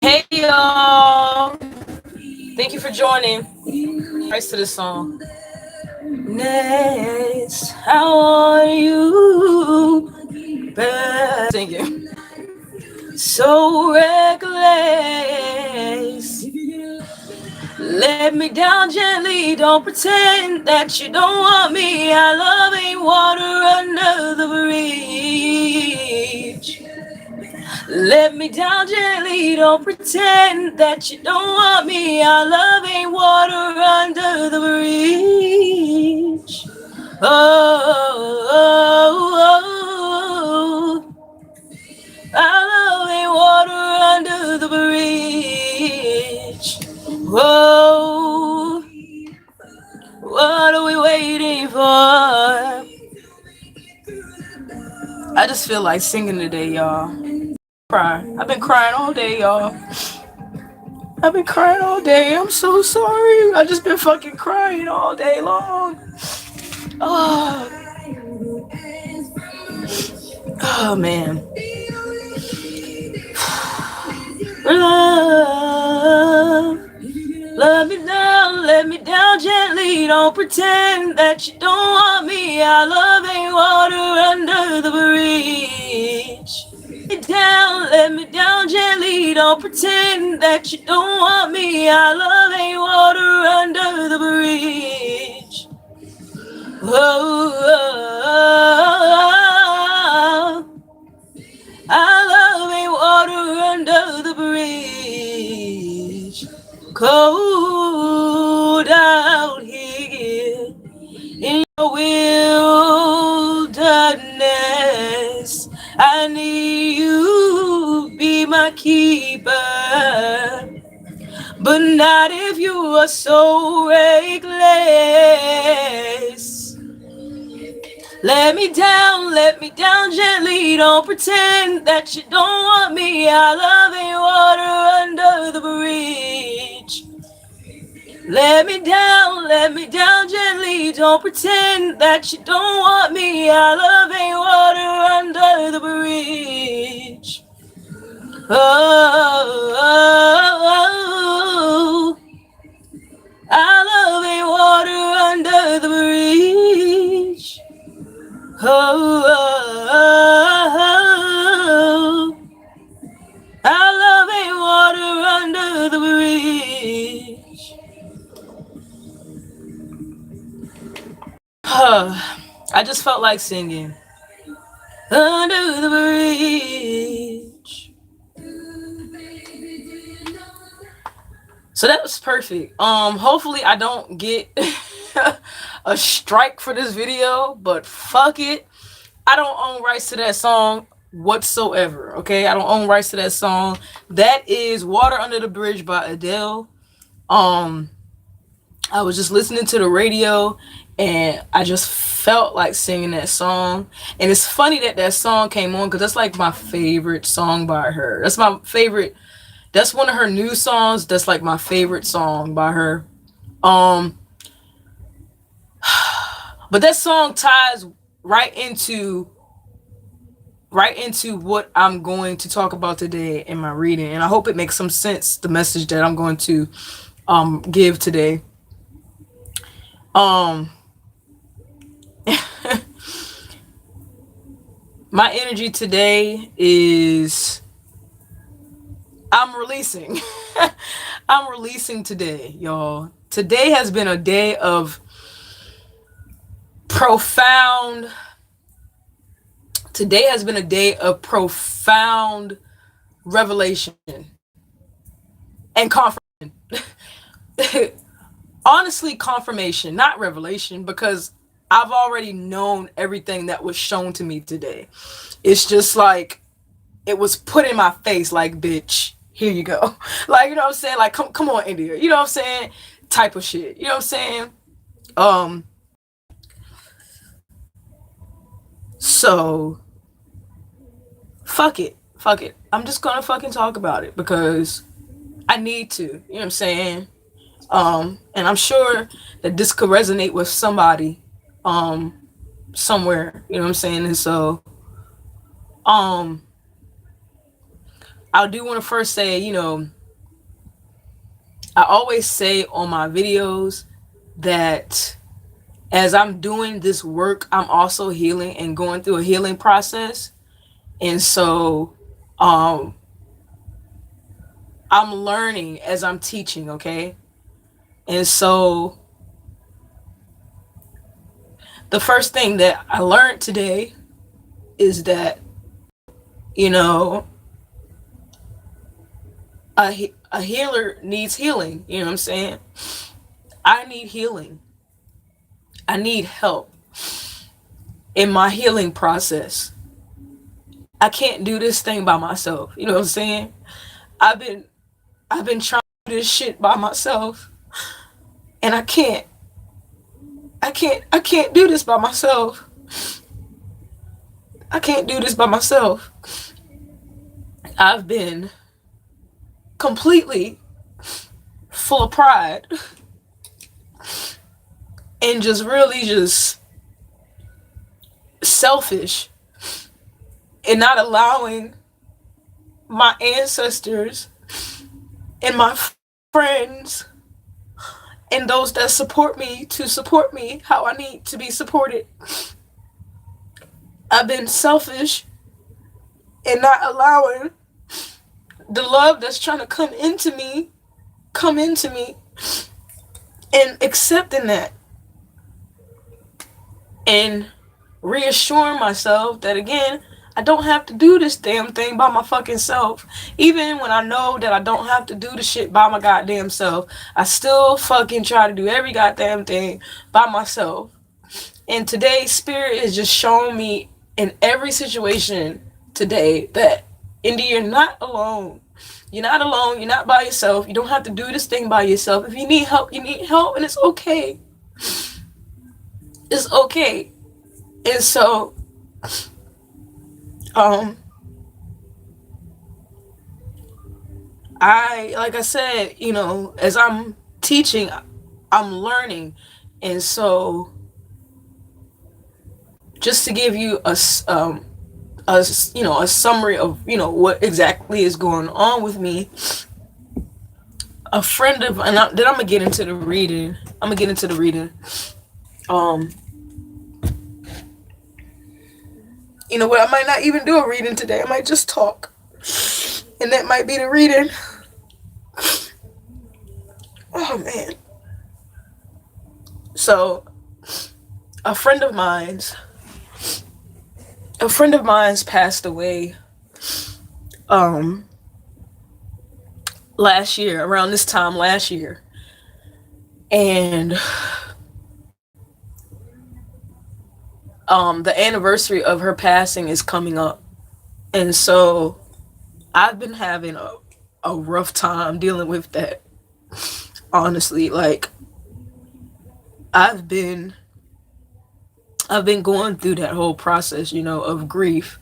Hey y'all! Thank you for joining. Praise to this song. Next, how are you? Singing. So reckless. Let me down gently. Don't pretend that you don't want me. Our love ain't water under the bridge. Let me down gently, don't pretend that you don't want me. Our love ain't water under the bridge. Oh, oh, oh. Our love ain't water under the bridge. Whoa, what are we waiting for? I just feel like singing today, y'all. I've been crying all day, y'all. I've been crying all day. I'm so sorry. I just been fucking crying all day long. Oh, oh man. Love, love me down, let me down gently. Don't pretend that you don't want me. Our love ain't water under the bridge. Let me down gently. Don't pretend that you don't want me. Our love ain't water under the bridge. Oh, our love ain't water under the bridge. Cold out here in your wilderness. I need you be my keeper, but not if you are so reckless. Let me down gently. Don't pretend that you don't want me. Our love ain't water under the bridge. Let me down gently. Don't pretend that you don't want me. Our love ain't water under the bridge. Oh, oh, oh. Our love ain't water under the bridge. Oh, oh, oh. Our love ain't water under the bridge. I just felt like singing under the bridge. So that was perfect. Hopefully I don't get a strike for this video, but fuck it. I don't own rights to that song whatsoever. Okay, I don't own rights to that song. That is Water Under the Bridge by Adele. I was just listening to the radio and I just felt like singing that song. And it's funny that that song came on because that's like my favorite song by her. That's my favorite. That's one of her new songs. That's like my favorite song by her. But that song ties right into what I'm going to talk about today in my reading, and I hope it makes some sense, the message that I'm going to give today. My energy today is I'm releasing. I'm releasing today, y'all. Today has been a day of profound revelation and confirmation. Honestly, confirmation, not revelation, because I've already known everything that was shown to me today. It's just like it was put in my face, like, bitch, here you go. Like, you know what I'm saying? Like, come on, India. You know what I'm saying? Type of shit. You know what I'm saying? So fuck it. I'm just gonna fucking talk about it because I need to. You know what I'm saying? And I'm sure that this could resonate with somebody somewhere. You know what I'm saying? And so I do want to first say, I always say on my videos that as I'm doing this work, I'm also healing and going through a healing process. And so um I'm learning as I'm teaching, okay? And so the first thing that I learned today is that, you know, a healer needs healing. You know what I'm saying? I need healing. I need help in my healing process. I can't do this thing by myself. You know what I'm saying? I've been I've been trying to do this shit by myself, and I can't do this by myself. I can't do this by myself. I've been completely full of pride and just really just selfish and not allowing my ancestors and my friends and those that support me to support me how I need to be supported. I've been selfish and not allowing the love that's trying to come into me and accepting that and reassuring myself that, again, I don't have to do this damn thing by my fucking self. Even when I know that I don't have to do the shit by my goddamn self, I still fucking try to do every goddamn thing by myself. And today, Spirit is just showing me in every situation today that, Indy, you're not alone. You're not alone. You're not by yourself. You don't have to do this thing by yourself. If you need help, you need help, and it's okay. It's okay. And so, like I said, as I'm teaching, I'm learning. And so, just to give you a summary of, what exactly is going on with me, a friend of, and then I'm gonna get into the reading. You know what? I might not even do a reading today. I might just talk, and that might be the reading. Oh man. So, a friend of mine's passed away last year, around this time last year. And the anniversary of her passing is coming up. And so I've been having a rough time dealing with that. Honestly, like I've been going through that whole process, of grief.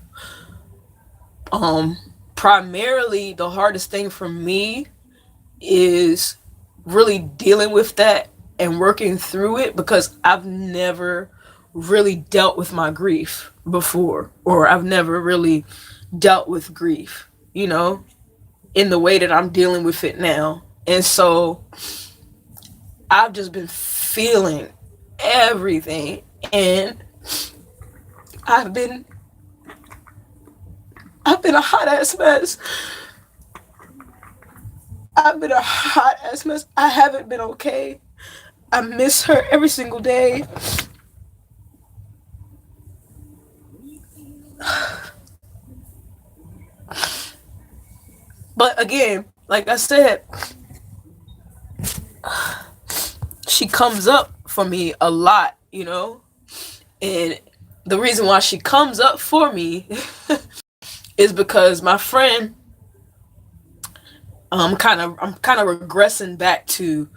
Primarily the hardest thing for me is really dealing with that and working through it, because I've never really dealt with my grief before, or I've never really dealt with grief, in the way that I'm dealing with it now. And so I've just been feeling everything, and I've been a hot ass mess. I've been a hot ass mess. I haven't been okay. I miss her every single day. But again, like I said, she comes up for me a lot, and the reason why she comes up for me is because my friend, I'm kind of regressing back to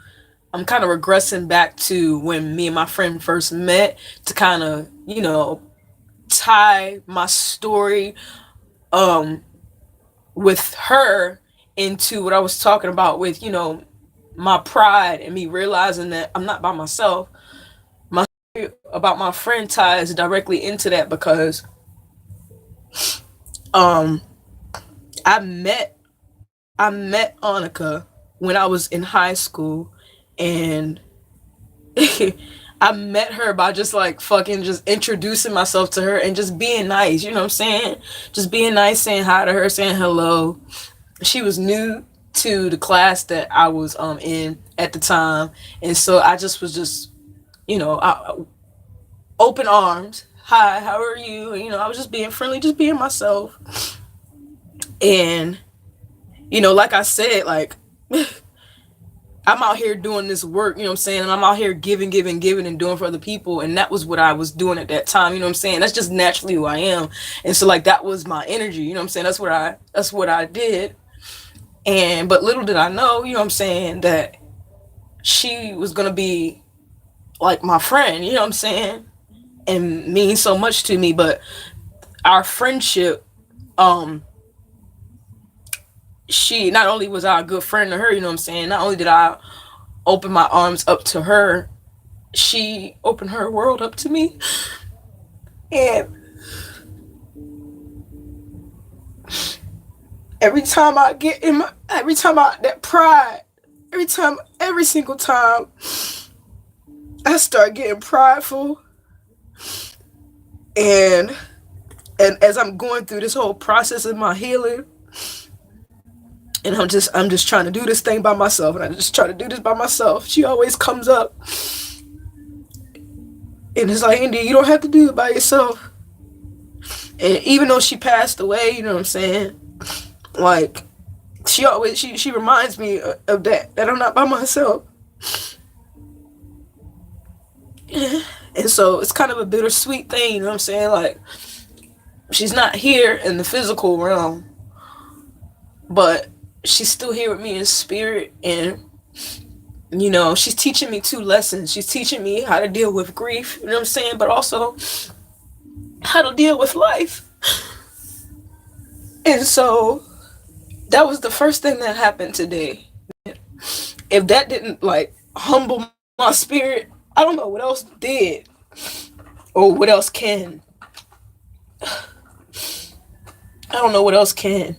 when me and my friend first met, to kind of, tie my story with her into what I was talking about with, my pride and me realizing that I'm not by myself. My story about my friend ties directly into that, because I met I met Annika when I was in high school, and I met her by just like fucking just introducing myself to her and just being nice, you know what I'm saying? Just being nice, saying hi to her, saying hello. She was new to the class that I was in at the time, and so I just was just, open arms. Hi, how are you? And, I was just being friendly, just being myself. And like I said, like I'm out here doing this work, you know what I'm saying? And I'm out here giving, giving, giving and doing for other people. And that was what I was doing at that time, you know what I'm saying? That's just naturally who I am. And so like that was my energy, you know what I'm saying? That's what I did. And but little did I know, you know what I'm saying, that she was gonna be like my friend, you know what I'm saying? And mean so much to me. But our friendship, she not only was I a good friend to her, you know what I'm saying? Not only did I open my arms up to her, she opened her world up to me. And every time I get in my, that pride, every single time I start getting prideful, and as I'm going through this whole process of my healing, and I'm just trying to do this thing by myself, and I just try to do this by myself, she always comes up and it's like, Indy, you don't have to do it by yourself. And even though she passed away, you know what I'm saying, like she always she reminds me of that I'm not by myself. And so it's kind of a bittersweet thing, you know what I'm saying? Like, she's not here in the physical realm, but she's still here with me in spirit. And she's teaching me 2 lessons. She's teaching me how to deal with grief, you know what I'm saying, but also how to deal with life. And so that was the first thing that happened today. If that didn't like humble my spirit, I don't know what else did or what else can. I don't know what else can.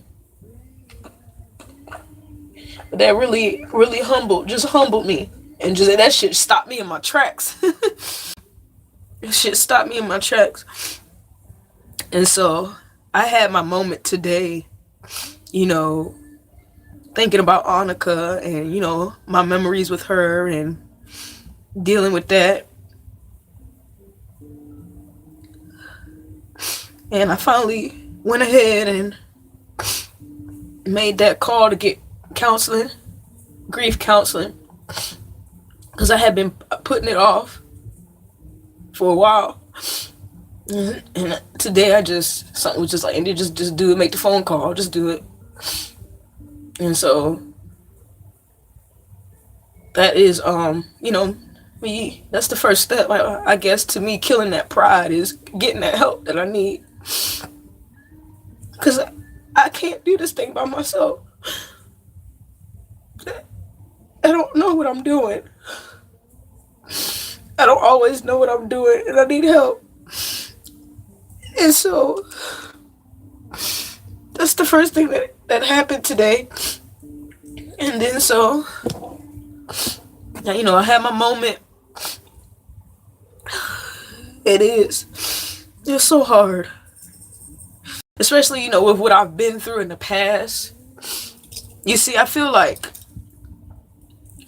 But that really, really humbled me. And just that shit stopped me in my tracks. That shit stopped me in my tracks. And so I had my moment today, thinking about Annika and, my memories with her and dealing with that. And I finally went ahead and made that call to get counseling, grief counseling, because I had been putting it off for a while. And today something was just like, Indy, just do it, make the phone call, just do it. And so that is, that's the first step, I guess, to me killing that pride, is getting that help that I need. Because I can't do this thing by myself. I don't know what I'm doing. I don't always know what I'm doing, and I need help. And so that's the first thing that happened today. And then so, I had my moment. It's so hard. Especially, with what I've been through in the past. You see, I feel like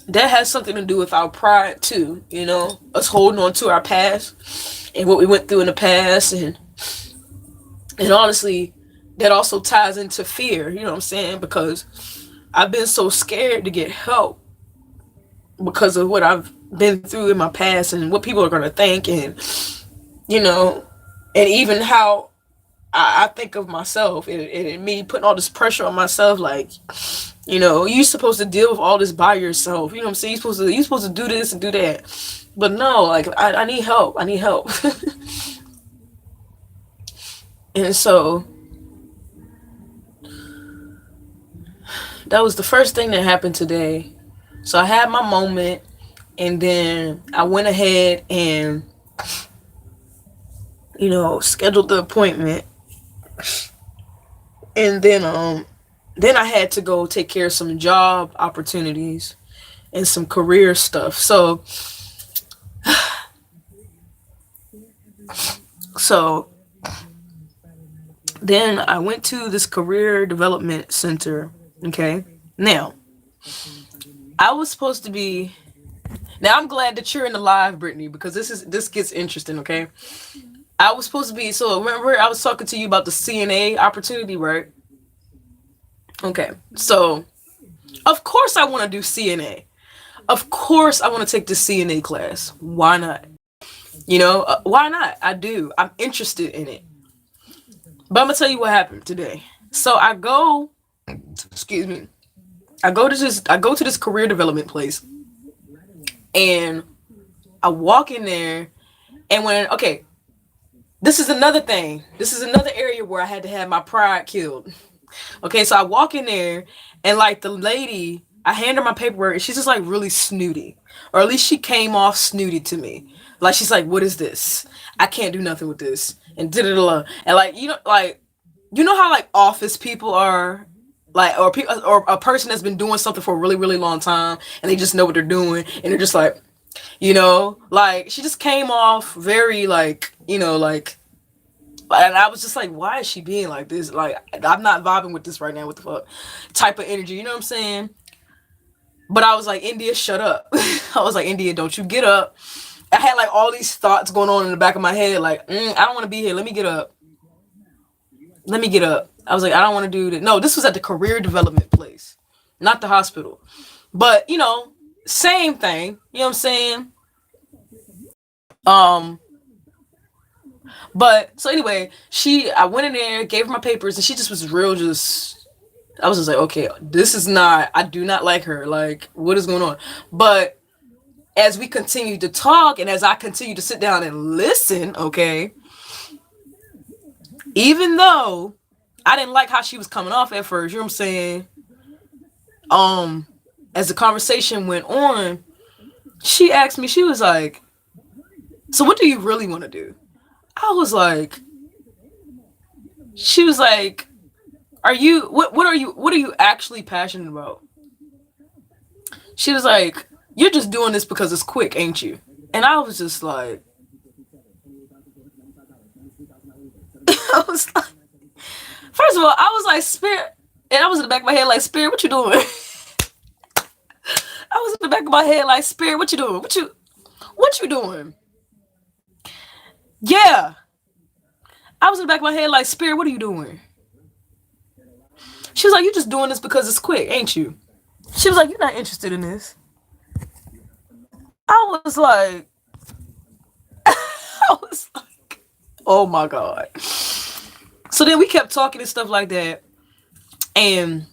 that has something to do with our pride too, us holding on to our past and what we went through in the past. And honestly, that also ties into fear, you know what I'm saying? Because I've been so scared to get help because of what I've been through in my past and what people are going to think, and, and even how I think of myself, and me putting all this pressure on myself, like, you're supposed to deal with all this by yourself. You know what I'm saying? You're supposed to do this and do that. But no, like, I need help. I need help. And so that was the first thing that happened today. So I had my moment, and then I went ahead and, scheduled the appointment. And then then I had to go take care of some job opportunities and some career stuff. So then I went to this career development center. Okay. Now, I was supposed to be. Now I'm glad that you're in the live, Brittany, because this gets interesting. Okay. I was supposed to be. So remember, I was talking to you about the CNA opportunity, right? Okay. So of course I want to do CNA. Of course I want to take the CNA class. Why not? Why not? I do. I'm interested in it. But I'm gonna tell you what happened today. So I go, excuse me, I go to this career development place, and I walk in there, and this is another thing. This is another area where I had to have my pride killed. Okay, so I walk in there, and like the lady, I hand her my paperwork, and she's just like really snooty, or at least she came off snooty to me. Like she's like, "What is this? I can't do nothing with this," and da da da. And like how like office people are, like or a person that's been doing something for a really really long time, and they just know what they're doing, and they're just like, like she just came off very like like. And I was just like, why is she being like this? Like, I'm not vibing with this right now. What the fuck? Type of energy, you know what I'm saying? But I was like, India, shut up. I was like, India, don't you get up. I had like all these thoughts going on in the back of my head. Like, I don't want to be here. Let me get up. Let me get up. I was like, I don't want to do this. No, this was at the career development place, not the hospital. But, same thing. You know what I'm saying? Um, But so anyway, I went in there, gave her my papers, and she just was real. I was just like, okay, this is not. I do not like her. Like, what is going on? But as we continued to talk, and as I continued to sit down and listen, okay, even though I didn't like how she was coming off at first, you know what I'm saying? As the conversation went on, she asked me. She was like, "So what do you really want to do?" I was like, she was like, what are you actually passionate about? She was like, you're just doing this because it's quick, ain't you? And I was just like, I was like, first of all, I was like, Spirit, and I was in the back of my head like, Spirit, what you doing? I was in the back of my head like, Spirit, what you doing? What you doing? Yeah. I was in the back of my head like, Spirit, what are you doing? She was like, you just doing this because it's quick, ain't you? She was like, you're not interested in this. I was like, I was like, oh my God. So then we kept talking and stuff like that. And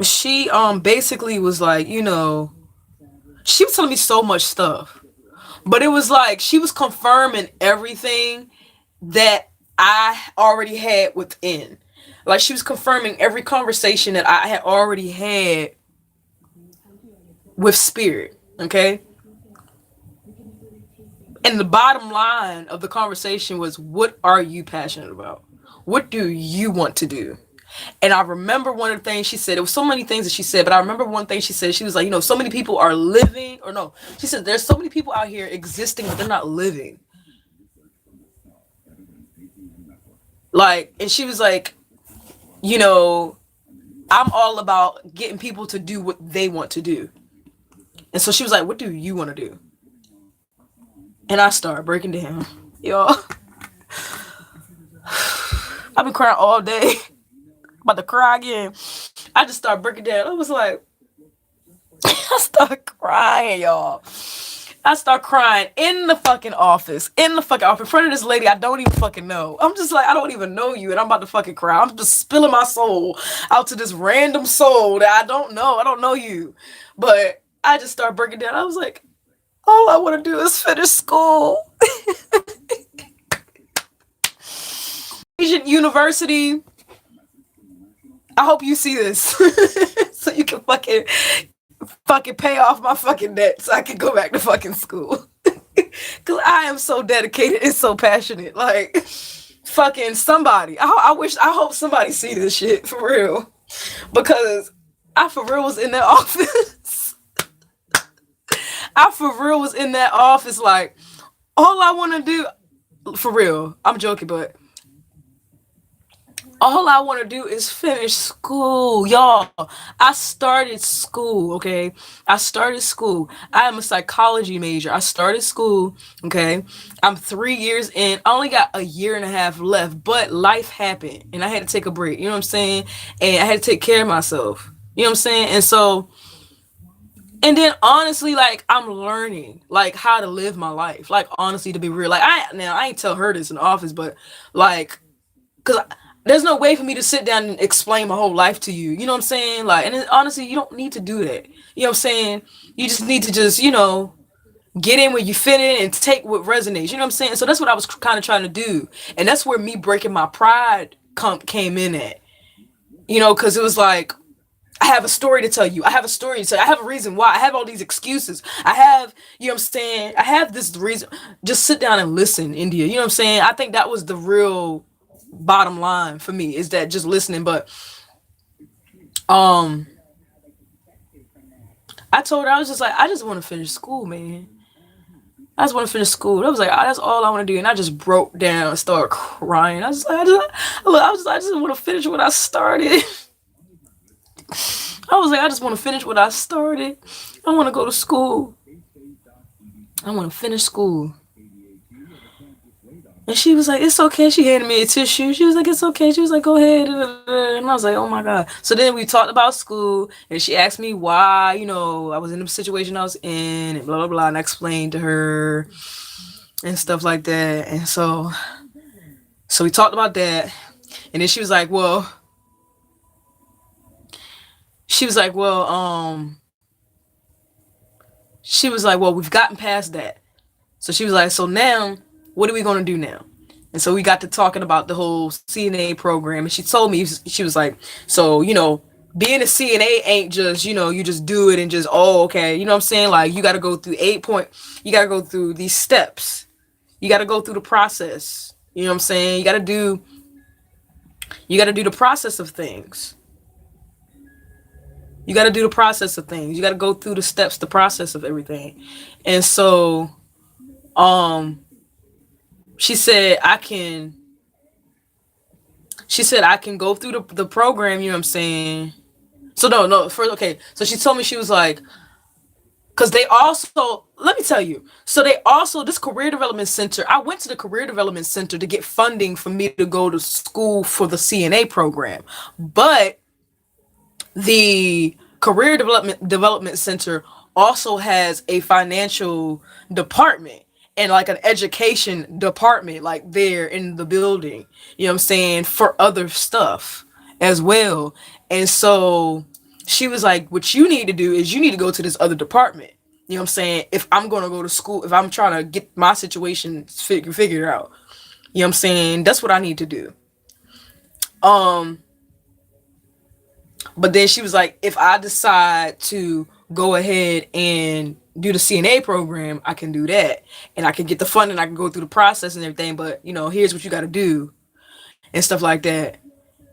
she basically was like, she was telling me so much stuff. But it was like she was confirming everything that I already had within. Like she was confirming every conversation that I had already had with Spirit. Okay. And the bottom line of the conversation was, what are you passionate about? What do you want to do? And I remember one of the things she said, there was so many things that she said, but I remember one thing she said. She was like, so many people are living, or no, she said, there's so many people out here existing, but they're not living. Like, and she was like, I'm all about getting people to do what they want to do. And so she was like, what do you want to do? And I started breaking down. Y'all, I've been crying all day. About to cry again. I just started breaking down. I was like, I started crying, y'all. I start crying in the fucking office. In front of this lady I don't even fucking know. I'm just like, I don't even know you, and I'm about to fucking cry. I'm just spilling my soul out to this random soul that I don't know. I don't know you. But I just started breaking down. I was like, all I want to do is finish school. Asian University. I hope you see this. So you can fucking pay off my fucking debt so I can go back to fucking school. Cause I am so dedicated and so passionate. Like, fucking somebody. I hope somebody see this shit for real, because I for real was in that office. I for real was in that office like, all I want to do, for real. I'm joking, but all I want to do is finish school, y'all. I started school, okay? I started school. I am a psychology major. I started school, okay? I'm 3 years in. I only got a year and a half left, but life happened and I had to take a break, you know what I'm saying? And I had to take care of myself, you know what I'm saying? And so, and then honestly, like, I'm learning like how to live my life. Like, honestly, to be real, like, I ain't tell her this in the office, but like, because there's no way for me to sit down and explain my whole life to you. You know what I'm saying? Like, and honestly, you don't need to do that. You know what I'm saying? You just need to just, get in where you fit in and take what resonates. You know what I'm saying? So that's what I was kind of trying to do. And that's where me breaking my pride came in at. Because it was like, I have a story to tell you. I have a story to tell you. I have a reason why. I have all these excuses. I have, you know what I'm saying? I have this reason. Just sit down and listen, India. You know what I'm saying? I think that was the real bottom line for me, is that just listening. But I told her, I was just like, I just want to finish school, man. I just want to finish school. I was like, that's all I want to do. And I just broke down and started crying. I was like, I just want to finish what I started. I was like, I just want to finish what I started. I want to go to school. I want to finish school. And she was like, it's okay. She handed me a tissue. She was like, it's okay. She was like, go ahead. And I was like, oh my God. So then we talked about school, and she asked me why, I was in the situation I was in, and blah, blah, blah. And I explained to her and stuff like that. And so we talked about that. And then she was like, well, we've gotten past that. So she was like, so now, what are we going to do now? And so we got to talking about the whole CNA program. And she told me, she was like, so, being a CNA ain't just, you just do it and just, oh, okay. You know what I'm saying? Like, you got to go through you got to go through these steps. You got to go through the process. You know what I'm saying? You got to do the process of things. You got to do the process of things. You got to go through the steps, the process of everything. And so, she said I can go through the program, you know what I'm saying? So no, first, okay. So she told me, she was like, because they also, let me tell you, so they also, this career development center, I went to the career development center to get funding for me to go to school for the CNA program. But the career development center also has a financial department and like an education department, like there in the building, you know what I'm saying, for other stuff as well. And so she was like, what you need to do is you need to go to this other department. You know what I'm saying? If I'm going to go to school, if I'm trying to get my situation figured out, you know what I'm saying? That's what I need to do. But then she was like, if I decide to go ahead and do the CNA program, I can do that. And I can get the funding, I can go through the process and everything. But, here's what you got to do and stuff like that.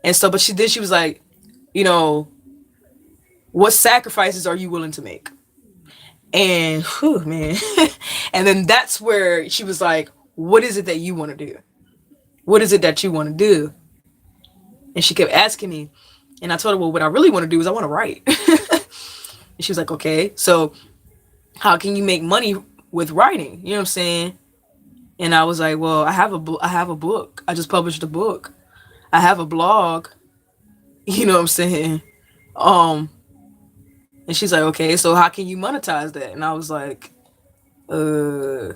And so, but she was like, what sacrifices are you willing to make? And, whew, man. And then that's where she was like, what is it that you want to do? What is it that you want to do? And she kept asking me. And I told her, well, what I really want to do is I want to write. And she was like, okay, so how can you make money with writing? You know what I'm saying? And I was like, well, I have a book. I just published a book. I have a blog. You know what I'm saying? And she's like, okay, so how can you monetize that? And I was like, And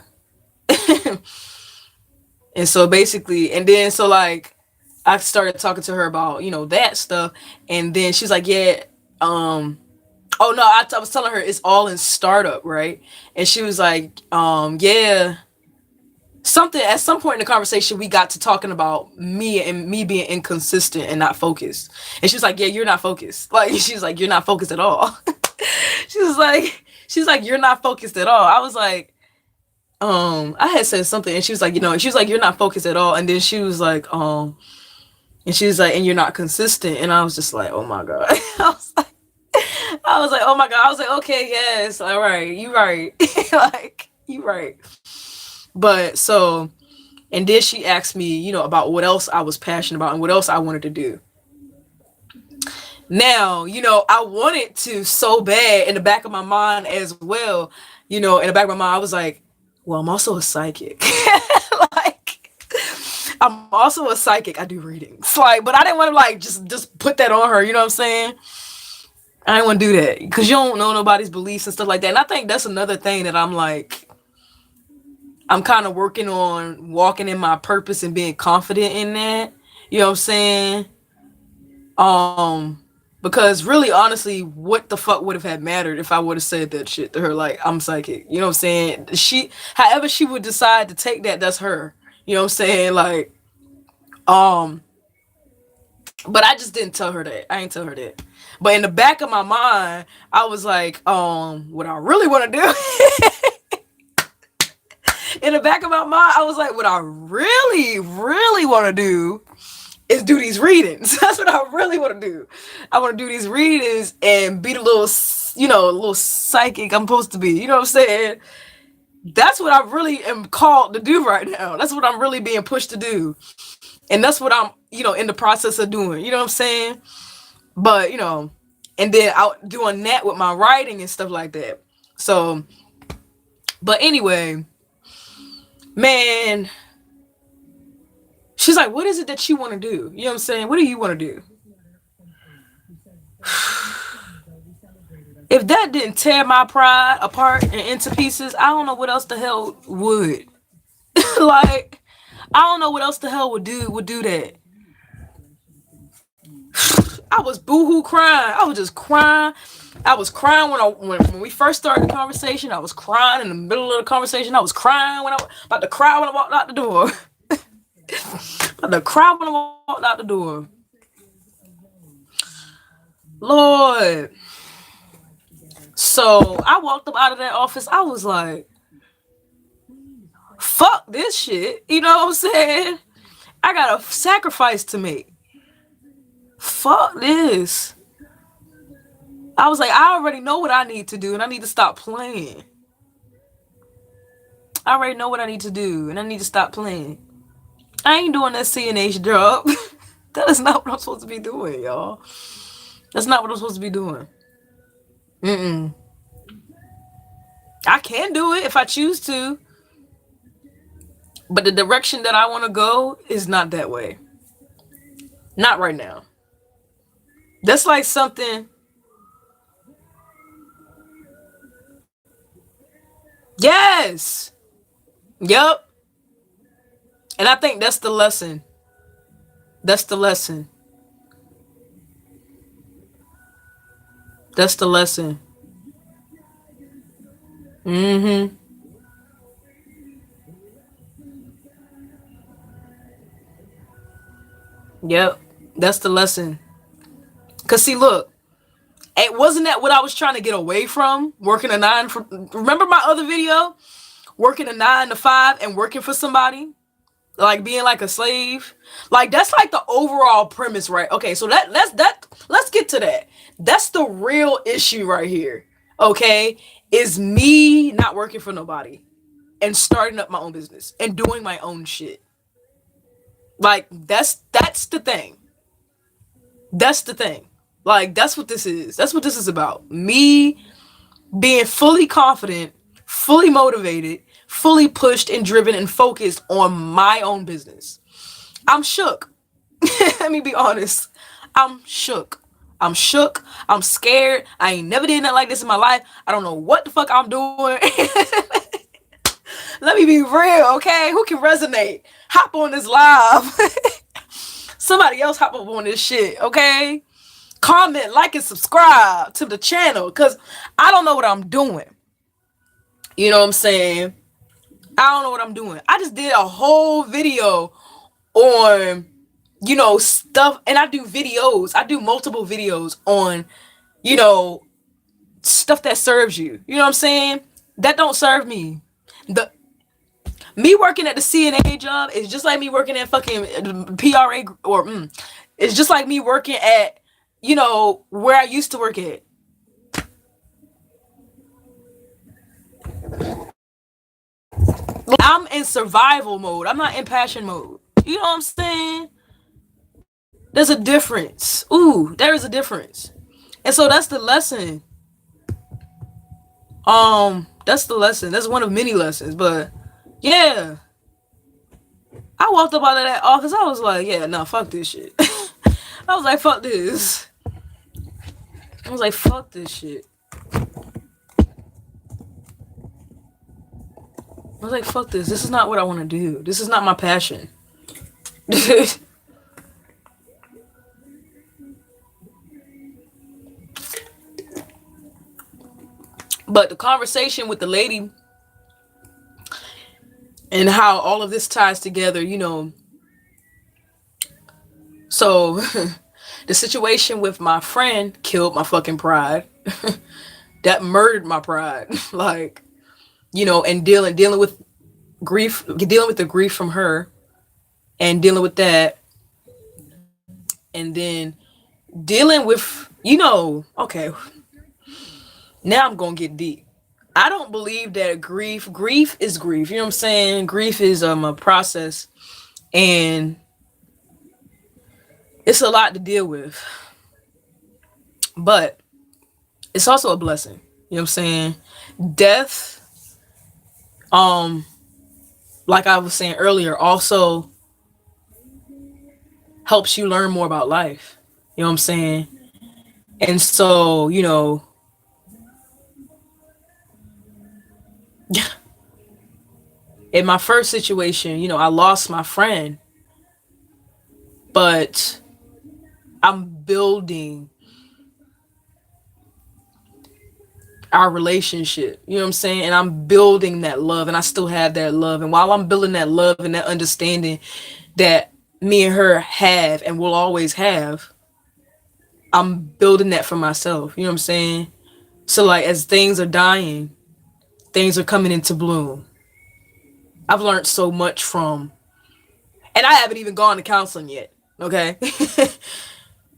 so basically, and then so like I started talking to her about, that stuff. And then she's like, yeah, oh no, I was telling her it's all in startup, right? And she was like, yeah. Something at some point in the conversation, we got to talking about me being inconsistent and not focused. And she was like, yeah, you're not focused. Like, she's like, you're not focused at all. She's like, you're not focused at all. I was like, I had said something, and she was like, she was like, you're not focused at all. And then she was like, and she was like, and you're not consistent. And I was just like, oh my God. I was like, oh my God. I was like, okay, yes, all right, you right. Like, you right. But so, and then she asked me, about what else I was passionate about and what else I wanted to do. Now, I wanted to so bad in the back of my mind as well. In the back of my mind, I was like, well, I'm also a psychic. Like, I'm also a psychic. I do readings. Like, but I didn't want to like just put that on her. You know what I'm saying? I didn't want to do that because you don't know nobody's beliefs and stuff like that. And I think that's another thing that I'm like, I'm kind of working on walking in my purpose and being confident in that. You know what I'm saying? Because really, honestly, what the fuck would have had mattered if I would have said that shit to her? Like, I'm psychic. You know what I'm saying? However she would decide to take that, that's her. You know what I'm saying? Like, but I just didn't tell her that. I ain't tell her that. But in the back of my mind, I was like, what I really want to do. In the back of my mind, I was like, what I really, really want to do is do these readings. That's what I really want to do. I want to do these readings and be the little, little psychic I'm supposed to be. You know what I'm saying? That's what I really am called to do right now. That's what I'm really being pushed to do. And that's what I'm, in the process of doing. You know what I'm saying? But, and then out doing that with my writing and stuff like that. So, but anyway, man, she's like, what is it that you want to do? You know what I'm saying? What do you want to do? If that didn't tear my pride apart and into pieces, I don't know what else the hell would. Like, I don't know what else the hell would do that. I was boohoo crying. I was just crying. I was crying when we first started the conversation. I was crying in the middle of the conversation. I was crying when I was about to cry when I walked out the door. About to cry when I walked out the door. Lord. So I walked up out of that office. I was like, fuck this shit. You know what I'm saying? I got a sacrifice to make. Fuck this. I was like, I already know what I need to do and I need to stop playing. I already know what I need to do and I need to stop playing. I ain't doing that CNH job. That is not what I'm supposed to be doing, y'all. That's not what I'm supposed to be doing. I can do it if I choose to. But the direction that I want to go is not that way. Not right now. That's like something. Yes. Yep. And I think that's the lesson. That's the lesson. That's the lesson. Yep. That's the lesson. Cause see, look, it wasn't that what I was trying to get away from, working a 9 for, remember my other video? Working a 9 to 5 and working for somebody? Like being like a slave? Like that's like the overall premise, right? Okay, so let's get to that. That's the real issue right here. Okay? Is me not working for nobody and starting up my own business and doing my own shit. Like that's the thing. That's the thing. Like that's what this is. That's what this is about. Me being fully confident, fully motivated, fully pushed and driven and focused on my own business. I'm shook. Let me be honest. I'm shook. I'm shook. I'm scared. I ain't never did nothing like this in my life. I don't know what the fuck I'm doing. Let me be real, okay? Who can resonate? Hop on this live. Somebody else hop up on this shit, okay? Comment, like, and subscribe to the channel because I don't know what I'm doing. You know what I'm saying? I don't know what I'm doing. I just did a whole video on, stuff. And I do videos. I do multiple videos on, stuff that serves you. You know what I'm saying? That don't serve me. Me working at the CNA job is just like me working at fucking PRA, or it's just like me working at, where I used to work at. I'm in survival mode. I'm not in passion mode. You know what I'm saying? There's a difference. Ooh, there is a difference. And so that's the lesson. That's the lesson. That's one of many lessons. But yeah. I walked up out of that office. I was like, yeah, no, fuck this shit. I was like, fuck this. I was like, fuck this shit. I was like, fuck this. This is not what I want to do. This is not my passion. But the conversation with the lady and how all of this ties together, So, the situation with my friend killed my fucking pride. That murdered my pride. Like, and dealing with grief, dealing with the grief from her, and dealing with that, and then dealing with, okay, now I'm gonna get deep. I don't believe that grief is grief. You know what I'm saying? Grief is a process, and it's a lot to deal with. But it's also a blessing. You know what I'm saying? Death, like I was saying earlier, also helps you learn more about life. You know what I'm saying? And so, in my first situation, I lost my friend, but I'm building our relationship, you know what I'm saying? And I'm building that love, and I still have that love. And while I'm building that love and that understanding that me and her have and will always have, I'm building that for myself, you know what I'm saying? So like, as things are dying, things are coming into bloom. I've learned so much from, and I haven't even gone to counseling yet, okay?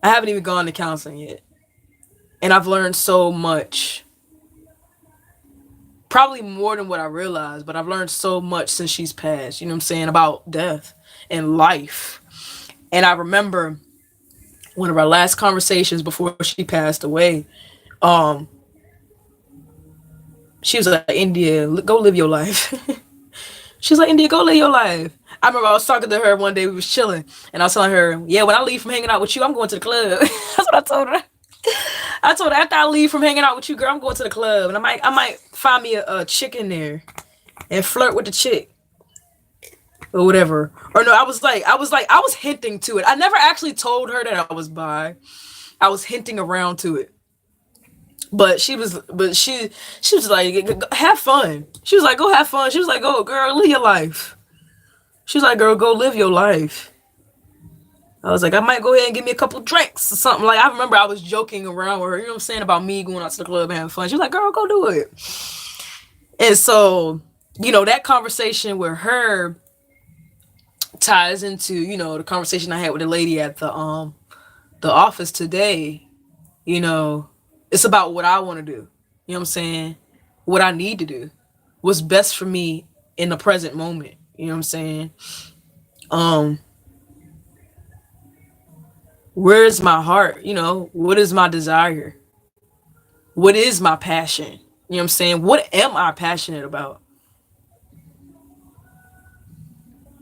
I haven't even gone to counseling yet. And I've learned so much. Probably more than what I realized, but I've learned so much since she's passed, you know what I'm saying, about death and life. And I remember one of our last conversations before she passed away, she was like, India, go live your life. She was like, India, go live your life. I remember I was talking to her one day, we was chilling, and I was telling her, yeah, when I leave from hanging out with you, I'm going to the club. That's what I told her. I told her, after I leave from hanging out with you, girl, I'm going to the club, and I might find me a chick in there and flirt with the chick or whatever. Or no, I was hinting to it. I never actually told her that I was bi. I was hinting around to it. But she was like, have fun. She was like, go have fun. She was like, go, girl, live your life. She was like, girl, go live your life. I was like, I might go ahead and give me a couple drinks or something. Like, I remember I was joking around with her, you know what I'm saying, about me going out to the club and having fun. She was like, girl, go do it. And so, that conversation with her ties into, the conversation I had with the lady at the office today. It's about what I want to do. You know what I'm saying? What I need to do. What's best for me in the present moment. You know what I'm saying? Where is my heart? What is my desire? What is my passion? You know what I'm saying? What am I passionate about?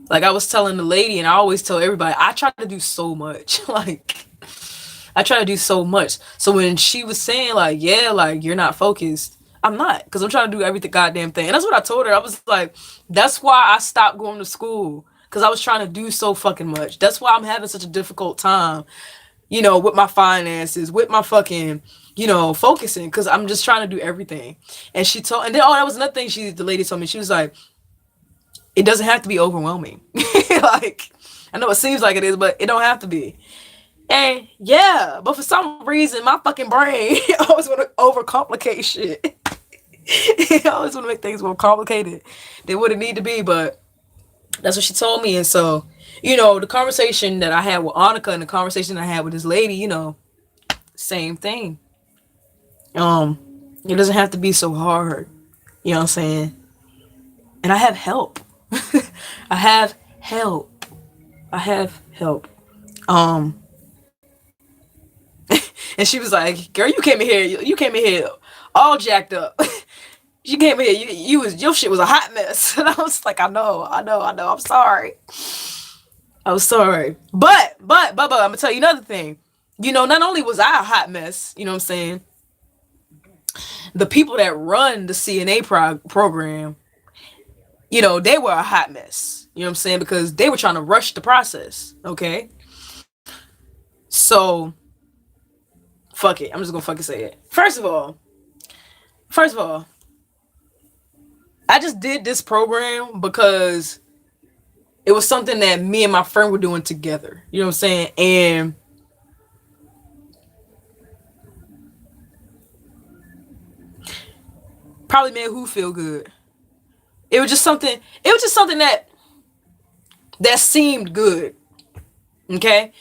Like I was telling the lady, and I always tell everybody, I try to do so much. Like, I try to do so much. So when she was saying, like, yeah, like, you're not focused, I'm not. Because I'm trying to do everything goddamn thing. And that's what I told her. I was like, that's why I stopped going to school. Because I was trying to do so fucking much. That's why I'm having such a difficult time, with my finances, with my fucking, focusing. Because I'm just trying to do everything. And and then, that was another thing the lady told me. She was like, it doesn't have to be overwhelming. Like, I know it seems like it is, but it don't have to be. And yeah, but for some reason, my fucking brain always want to overcomplicate shit. I always want to make things more complicated than what it need to be. But That's what she told me. And so, you know, the conversation that I had with Annika and the conversation I had with this lady, you know, same thing. Um, it doesn't have to be so hard. You know what I'm saying? And I have help. I have help. I have help. Um, and she was like, "Girl, you came in here. You came in here all jacked up. You came in here. You was your shit was a hot mess." And I was like, I know. I'm sorry. I'm sorry. But, I'm gonna tell you another thing. You know, not only was I a hot mess, you know what I'm saying? The people that run the CNA program, you know, they were a hot mess. You know what I'm saying? Because they were trying to rush the process. Okay. So, fuck it. I'm just gonna fucking say it. First of all, I just did this program because it was something that me and my friend were doing together. You know what I'm saying? And probably made who feel good. It was just something. It was just something that seemed good. Okay,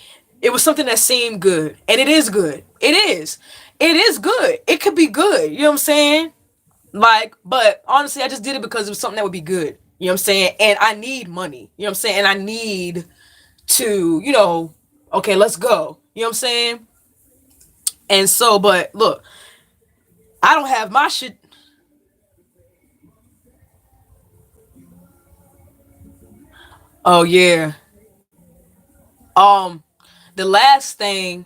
it was something that seemed good, and it is good. It is. It is good. It could be good. You know what I'm saying? Like, but honestly, I just did it because it was something that would be good. You know what I'm saying? And I need money. You know what I'm saying? And I need to, you know, okay, let's go. You know what I'm saying? And so, but look, I don't have my shit. Oh yeah. Um, the last thing.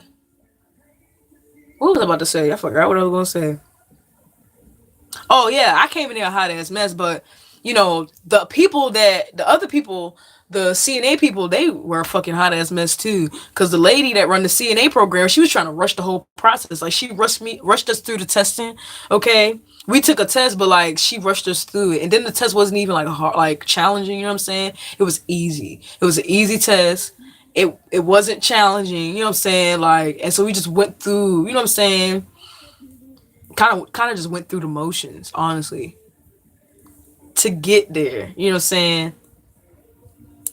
What was I about to say? I forgot what I was gonna say. Oh yeah, I came in there a hot ass mess, but you know the other people, the CNA people, they were a fucking hot ass mess too. Cause the lady that run the CNA program, she was trying to rush the whole process. Like she rushed us through the testing. Okay, we took a test, but like she rushed us through it, and then the test wasn't even like a hard, like challenging. You know what I'm saying? It was easy. It was an easy test. It wasn't challenging. You know what I'm saying? Like, and so we just went through. You know what I'm saying? Kind of just went through the motions, honestly, to get there. You know what I'm saying?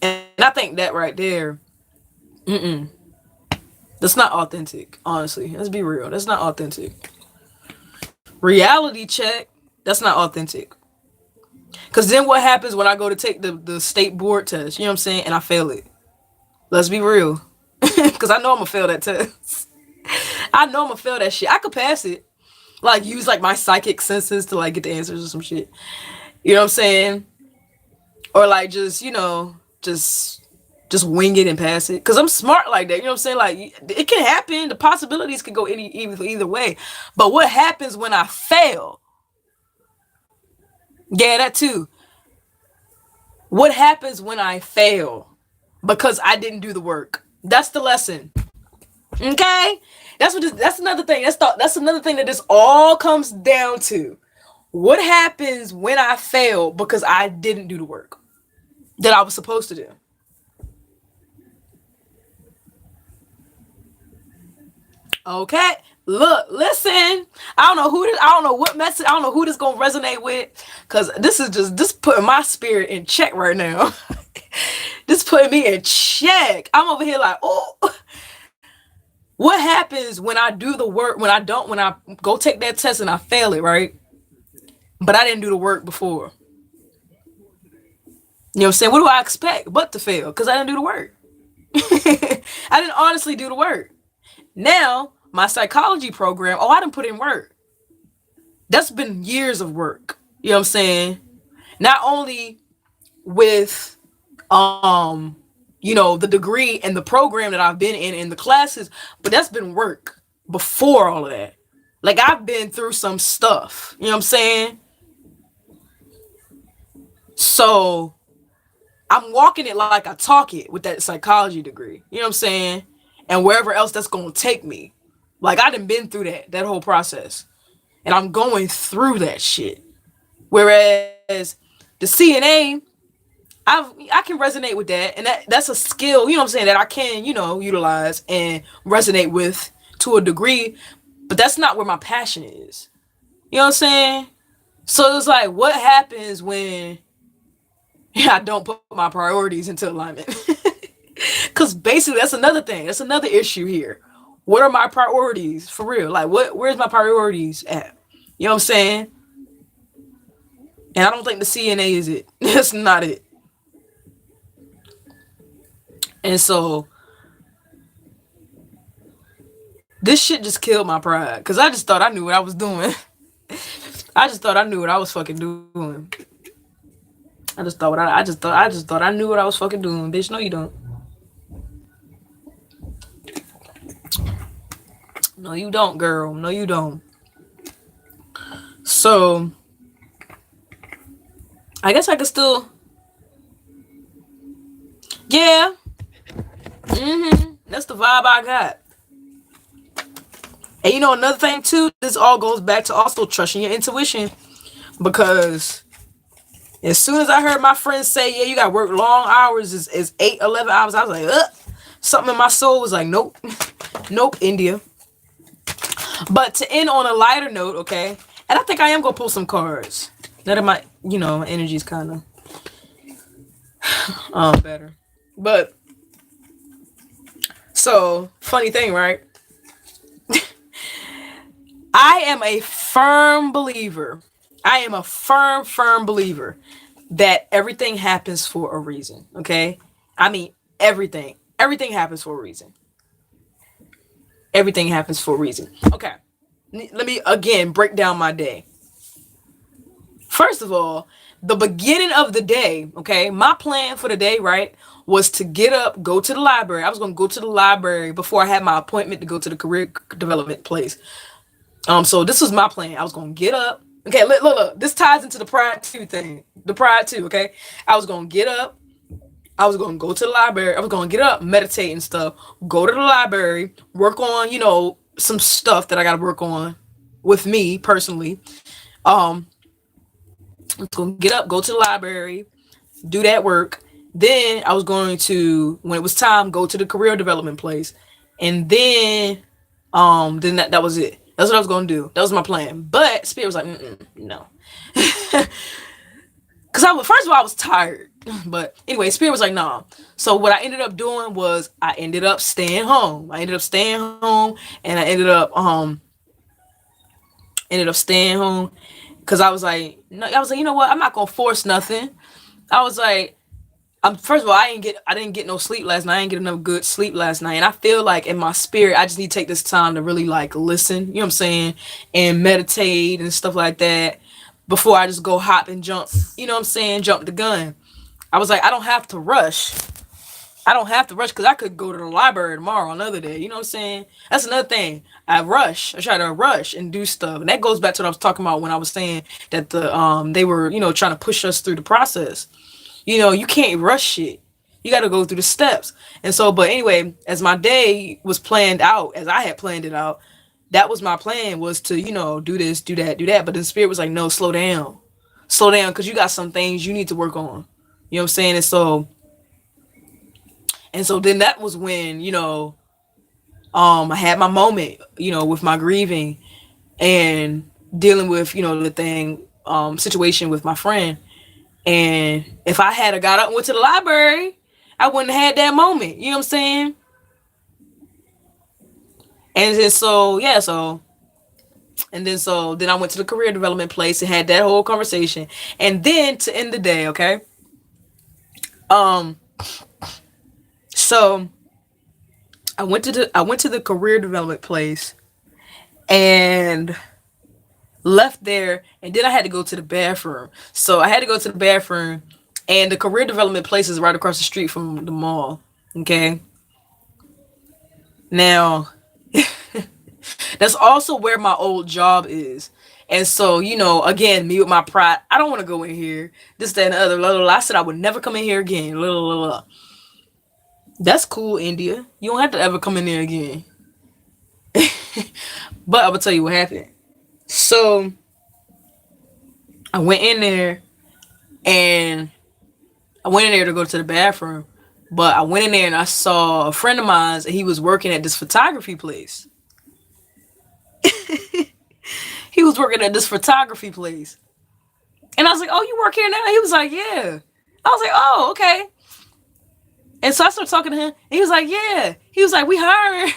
And I think that right there, that's not authentic. Honestly, let's be real. That's not authentic. Reality check. That's not authentic. Cause then what happens when I go to take the state board test? You know what I'm saying? And I fail it. Let's be real. Cause I know I'm gonna fail that test. I know I'm gonna fail that shit. I could pass it. Like use like my psychic senses to like get the answers or some shit. You know what I'm saying? Or like just, you know, just wing it and pass it. Cause I'm smart like that. You know what I'm saying? Like it can happen. The possibilities can go either way. But what happens when I fail? Yeah, that too. What happens when I fail? Because I didn't do the work. That's the lesson. Okay? That's another thing. That's another thing that this all comes down to. What happens when I fail because I didn't do the work that I was supposed to do? Okay. Look, listen. I don't know who this, I don't know what message, I don't know who this gonna resonate with. Cause this putting my spirit in check right now. This putting me in check. I'm over here like, oh, what happens when I do the work, when I go take that test and I fail it, right? But I didn't do the work before. You know what I'm saying? What do I expect but to fail? Because I didn't do the work. I didn't honestly do the work. Now, my psychology program, oh, I didn't put in work. That's been years of work. You know what I'm saying? Not only with you know, the degree and the program that I've been in the classes, but that's been work before all of that. Like I've been through some stuff. You know what I'm saying? So I'm walking it like I talk it with that psychology degree. You know what I'm saying? And wherever else that's gonna take me. Like I done been through that whole process. And I'm going through that shit. Whereas the CNA, I can resonate with that. And that's a skill, you know what I'm saying, that I can, you know, utilize and resonate with to a degree. But that's not where my passion is. You know what I'm saying? So it's like, what happens when I don't put my priorities into alignment. Cause basically that's another thing. That's another issue here. What are my priorities for real? Like where's my priorities at? You know what I'm saying? And I don't think the CNA is it. That's not it. And so this shit just killed my pride. Cause I just thought I knew what I was doing. I just thought I knew what I was fucking doing. I just thought I knew what I was fucking doing. Bitch, no you don't. No you don't, girl. No you don't. So I guess I could still, yeah. That's the vibe I got. And you know another thing too, this all goes back to also trusting your intuition. Because as soon as I heard my friends say, yeah, you gotta work long hours, is 8, 11 hours, I was like, ugh. Something in my soul was like, nope. Nope, India. But to end on a lighter note, okay, and I think I am gonna pull some cards. Now that my, my energy's kind of better. But so funny thing, right? I am a firm believer. I am a firm believer that everything happens for a reason. Okay, I mean everything. Everything happens for a reason. Everything happens for a reason. Okay, let me again break down my day. First of all, the beginning of the day, okay, my plan for the day, right, was to get up, go to the library. I was going to go to the library before I had my appointment to go to the career development place. So this was my plan. I was going to get up. Okay, look. This ties into the Pride 2 thing. The Pride 2, okay? I was going to get up. I was going to go to the library. I was going to get up, meditate and stuff, go to the library, work on, some stuff that I got to work on with me personally. I was going to get up, go to the library, do that work. Then I was going to, when it was time, go to the career development place. And then that was it. That's what I was going to do. That was my plan. But Spirit was like, no. Because first of all, I was tired. But anyway, Spirit was like, nah. So what I ended up doing was I ended up staying home. And I ended up staying home. Because I was like, you know what? I'm not going to force nothing. I was like, first of all, I didn't get no sleep last night. I didn't get enough good sleep last night. And I feel like in my spirit, I just need to take this time to really like listen, you know what I'm saying? And meditate and stuff like that before I just go hop and jump, you know what I'm saying? Jump the gun. I was like, I don't have to rush. Because I could go to the library tomorrow, another day. You know what I'm saying? That's another thing. I try to rush and do stuff. And that goes back to what I was talking about when I was saying that they were, trying to push us through the process. You can't rush shit. You got to go through the steps. And so, but anyway, as my day was planned out, as I had planned it out, that was my plan, was to, do this, do that, do that. But the Spirit was like, no, slow down. Slow down, because you got some things you need to work on. You know what I'm saying? And so then that was when, I had my moment, with my grieving and dealing with, the thing, situation with my friend. And if I had got up and went to the library, I wouldn't have had that moment. You know what I'm saying? And then then I went to the career development place and had that whole conversation. And then to end the day, okay? So I went to the career development place and left there, and then I had to go to the bathroom. So I had to go to the bathroom, and the career development place is right across the street from the mall. Okay. Now, that's also where my old job is. And so, again, me with my pride, I don't want to go in here. This, that, and the other. I said I would never come in here again. That's cool, India. You don't have to ever come in there again. But I'm going to tell you what happened. So I went in there to go to the bathroom, but I went in there and I saw a friend of mine, and he was working at this photography place. And I was like, oh, you work here now? He was like, yeah. I was like, oh, okay. And so I started talking to him. And he was like, yeah. He was like, we hiring.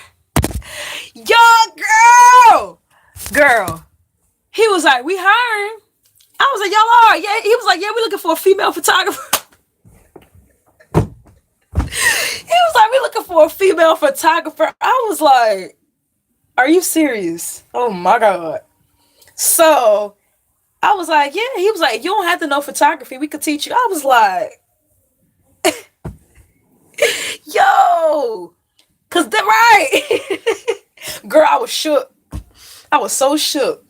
Yo, girl. He was like, we hiring. I was like, y'all are. Yeah. He was like, yeah, we looking for a female photographer. He was like, we looking for a female photographer. I was like, are you serious? Oh my God. So I was like, yeah. He was like, you don't have to know photography. We could teach you. I was like, yo, cause that right. Girl, I was shook. I was so shook.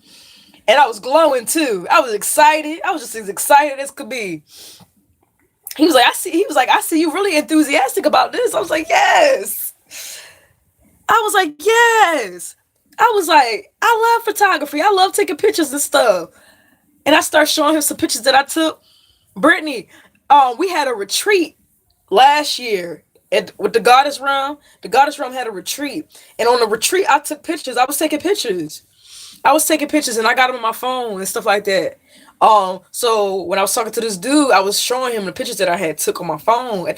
And I was glowing too. I was excited. I was just as excited as could be. He was like, I see you really enthusiastic about this. I was like, yes. I was like, yes. I was like, I love photography. I love taking pictures and stuff. And I started showing him some pictures that I took. Brittany, we had a retreat last year with the Goddess Realm. The Goddess Realm had a retreat. And on the retreat, I took pictures. I was taking pictures. And I got them on my phone and stuff like that. So when I was talking to this dude, I was showing him the pictures that I had took on my phone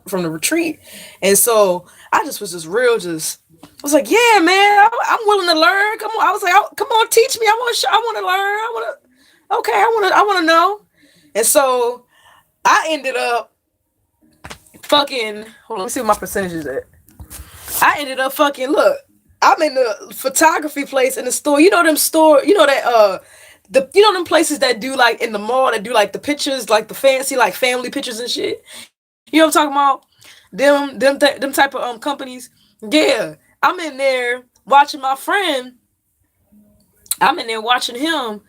from the retreat. And so I just was just real, I was like, yeah, man, I'm willing to learn. Come on. I was like, oh, come on, teach me. I want to learn. Okay, I want to know. And so I ended up fucking, hold on, let me see what my percentage is at. I ended up fucking, look, I'm in the photography place in the store. You know them store, you know that them places that do like in the mall that do like the pictures, like the fancy like family pictures and shit. You know what I'm talking about? Them type of companies. Yeah. I'm in there watching my friend. I'm in there watching him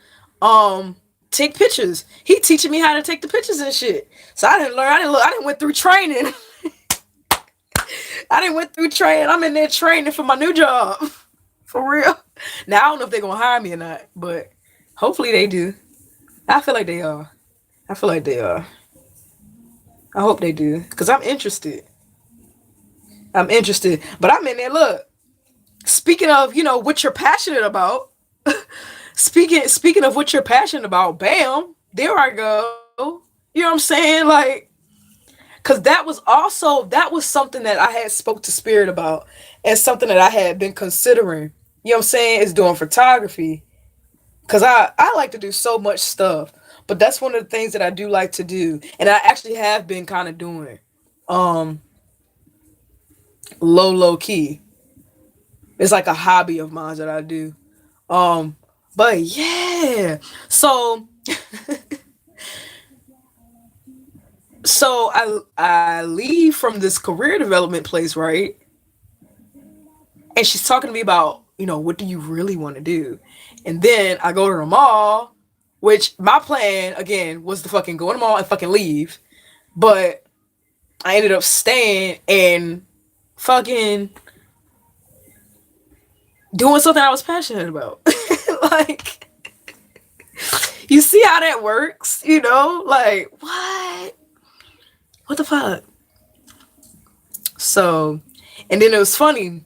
take pictures. He teaching me how to take the pictures and shit. So I didn't learn. I didn't went through training. I'm in there training for my new job. For real. Now I don't know if they're gonna hire me or not, but hopefully they do. I feel like they are. I hope they do. Cause I'm interested. But I'm in there, look. Speaking of, what you're passionate about. Speaking of what you're passionate about, bam, there I go. You know what I'm saying? Like, cause that was something that I had spoke to Spirit about, and something that I had been considering. You know what I'm saying? Is doing photography. Cause I like to do so much stuff, but that's one of the things that I do like to do, and I actually have been kind of doing, low key. It's like a hobby of mine that I do. But yeah, so so I leave from this career development place, right? And she's talking to me about, what do you really want to do? And then I go to the mall, which my plan again was to fucking go to the mall and fucking leave. But I ended up staying and fucking doing something I was passionate about. Like, you see how that works, Like, what the fuck? So, and then it was funny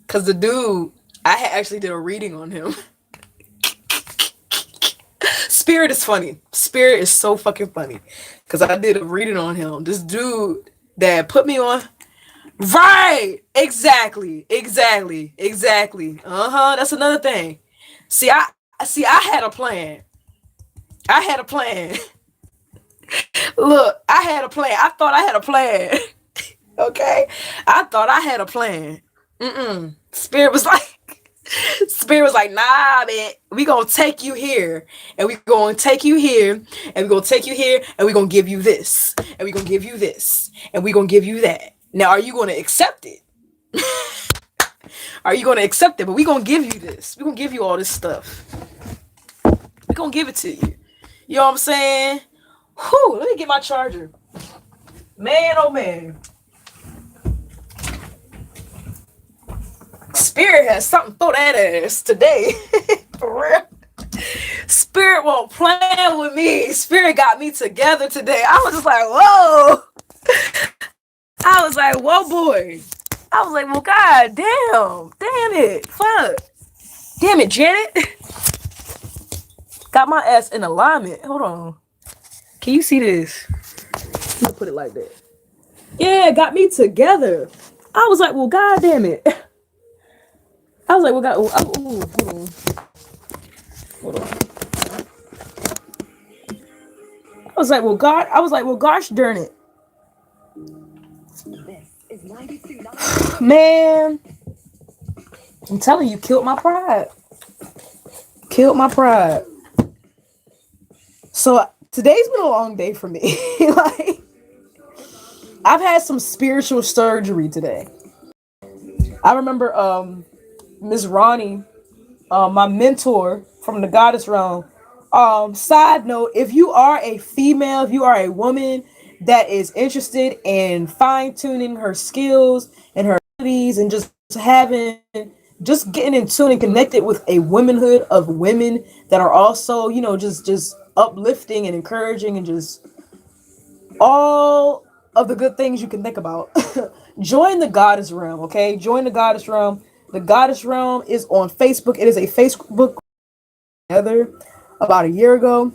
because the dude, I actually did a reading on him. Spirit is funny. Spirit is so fucking funny because I did a reading on him. This dude that put me on. Right. Exactly. That's another thing. See, I had a plan. Look, I had a plan. I thought I had a plan. Okay? I thought I had a plan. Spirit was like, nah, man, we gonna take you here, and we gonna take you here, and we gonna take you here, and we gonna give you this, and we gonna give you this, and we gonna give you that. Now, are you gonna accept it? Are you gonna accept it? But we gonna give you this. We gonna give you all this stuff. We gonna give it to you. You know what I'm saying? Whew, let me get my charger. Man, oh man. Spirit has something for that ass today. For real. Spirit won't play with me. Spirit got me together today. I was just like, whoa. I was like, whoa, boy. I was like, well, God damn. Damn it. Fuck. Damn it, Janet. Got my ass in alignment. Hold on. Can you see this? to put it like that. Yeah, it got me together. I was like, well, god damn it. I was like, well, god, hold on. I was like, well, God, I was like, well, gosh darn it. Man, I'm telling you, killed my pride. Killed my pride. So today's been a long day for me. Like, I've had some spiritual surgery today. I remember Miss Ronnie, my mentor from the goddess realm. Side note, if you are a female, if you are a woman that is interested in fine tuning her skills and her abilities and just getting in tune and connected with a womanhood of women that are also, just uplifting and encouraging and just all of the good things you can think about. Join the goddess realm, okay? Join the goddess realm. The goddess realm is on Facebook. It is a Facebook together about a year ago.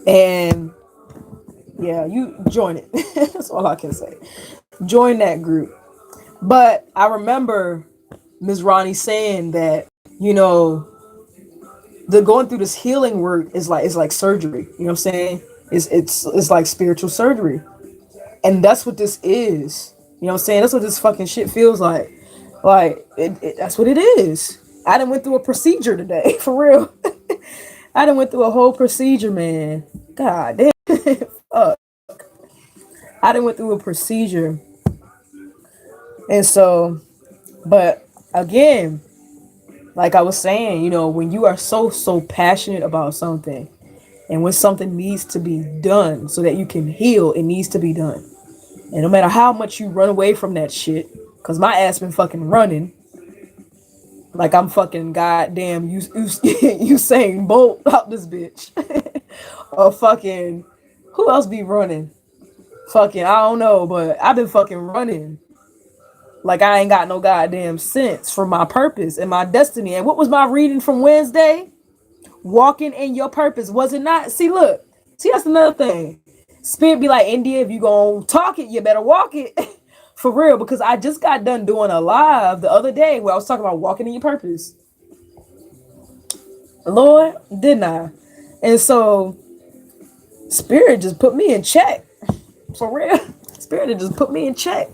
And yeah, you join it. That's all I can say. Join that group. But I remember Ms. Ronnie saying that, the going through this healing work is like surgery. You know what I'm saying? It's like spiritual surgery. And that's what this is. You know what I'm saying? That's what this fucking shit feels like. Like that's what it is. I done went through a procedure today, for real. I done went through a whole procedure, man. God damn. Fuck. I done went through a procedure. And so, but again, like I was saying, when you are so passionate about something and when something needs to be done so that you can heal, it needs to be done. And no matter how much you run away from that shit, cause my ass been fucking running, like I'm fucking goddamn you saying Bolt out this bitch, or fucking who else be running? Fucking I don't know, but I've been fucking running like I ain't got no goddamn sense for my purpose and my destiny. And what was my reading from Wednesday? Walking in your purpose, was it not? See, look, see that's another thing. Spirit be like, India, if you gonna talk it, you better walk it. For real, because I just got done doing a live the other day where I was talking about walking in your purpose. Lord, didn't I? And so Spirit just put me in check. For real. Spirit just put me in check.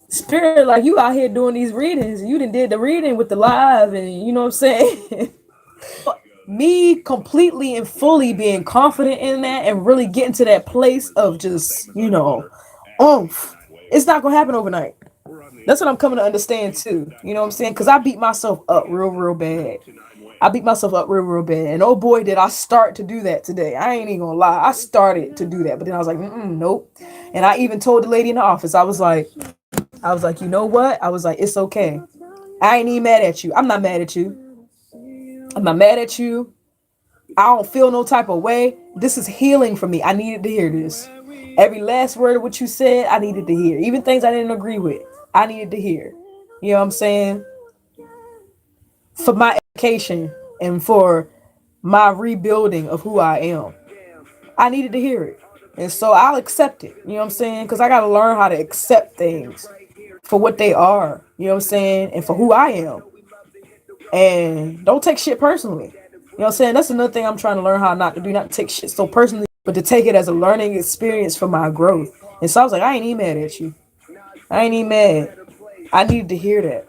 Spirit, like, you out here doing these readings. You done did the reading with the live, and you know what I'm saying? Me completely and fully being confident in that and really getting to that place of just, oomph. It's not gonna happen overnight. That's what I'm coming to understand too. You know what I'm saying? Because I beat myself up real bad. I beat myself up real bad. And oh boy, did I start to do that today. I ain't even gonna lie. I started to do that. But then I was like, nope. And I even told the lady in the office, I was like, you know what? I was like, it's okay. I ain't even mad at you. I'm not mad at you. I'm not mad at you. I don't feel no type of way. This is healing for me. I needed to hear this. Every last word of what you said, I needed to hear. Even things I didn't agree with, I needed to hear. You know what I'm saying? For my education and for my rebuilding of who I am, I needed to hear it. And so I'll accept it. You know what I'm saying? Because I got to learn how to accept things for what they are. You know what I'm saying? And for who I am. And don't take shit personally. You know what I'm saying? That's another thing I'm trying to learn how not to do, not to take shit so personally, but to take it as a learning experience for my growth. And so I was like, I ain't even mad at you. I ain't even mad. I needed to hear that.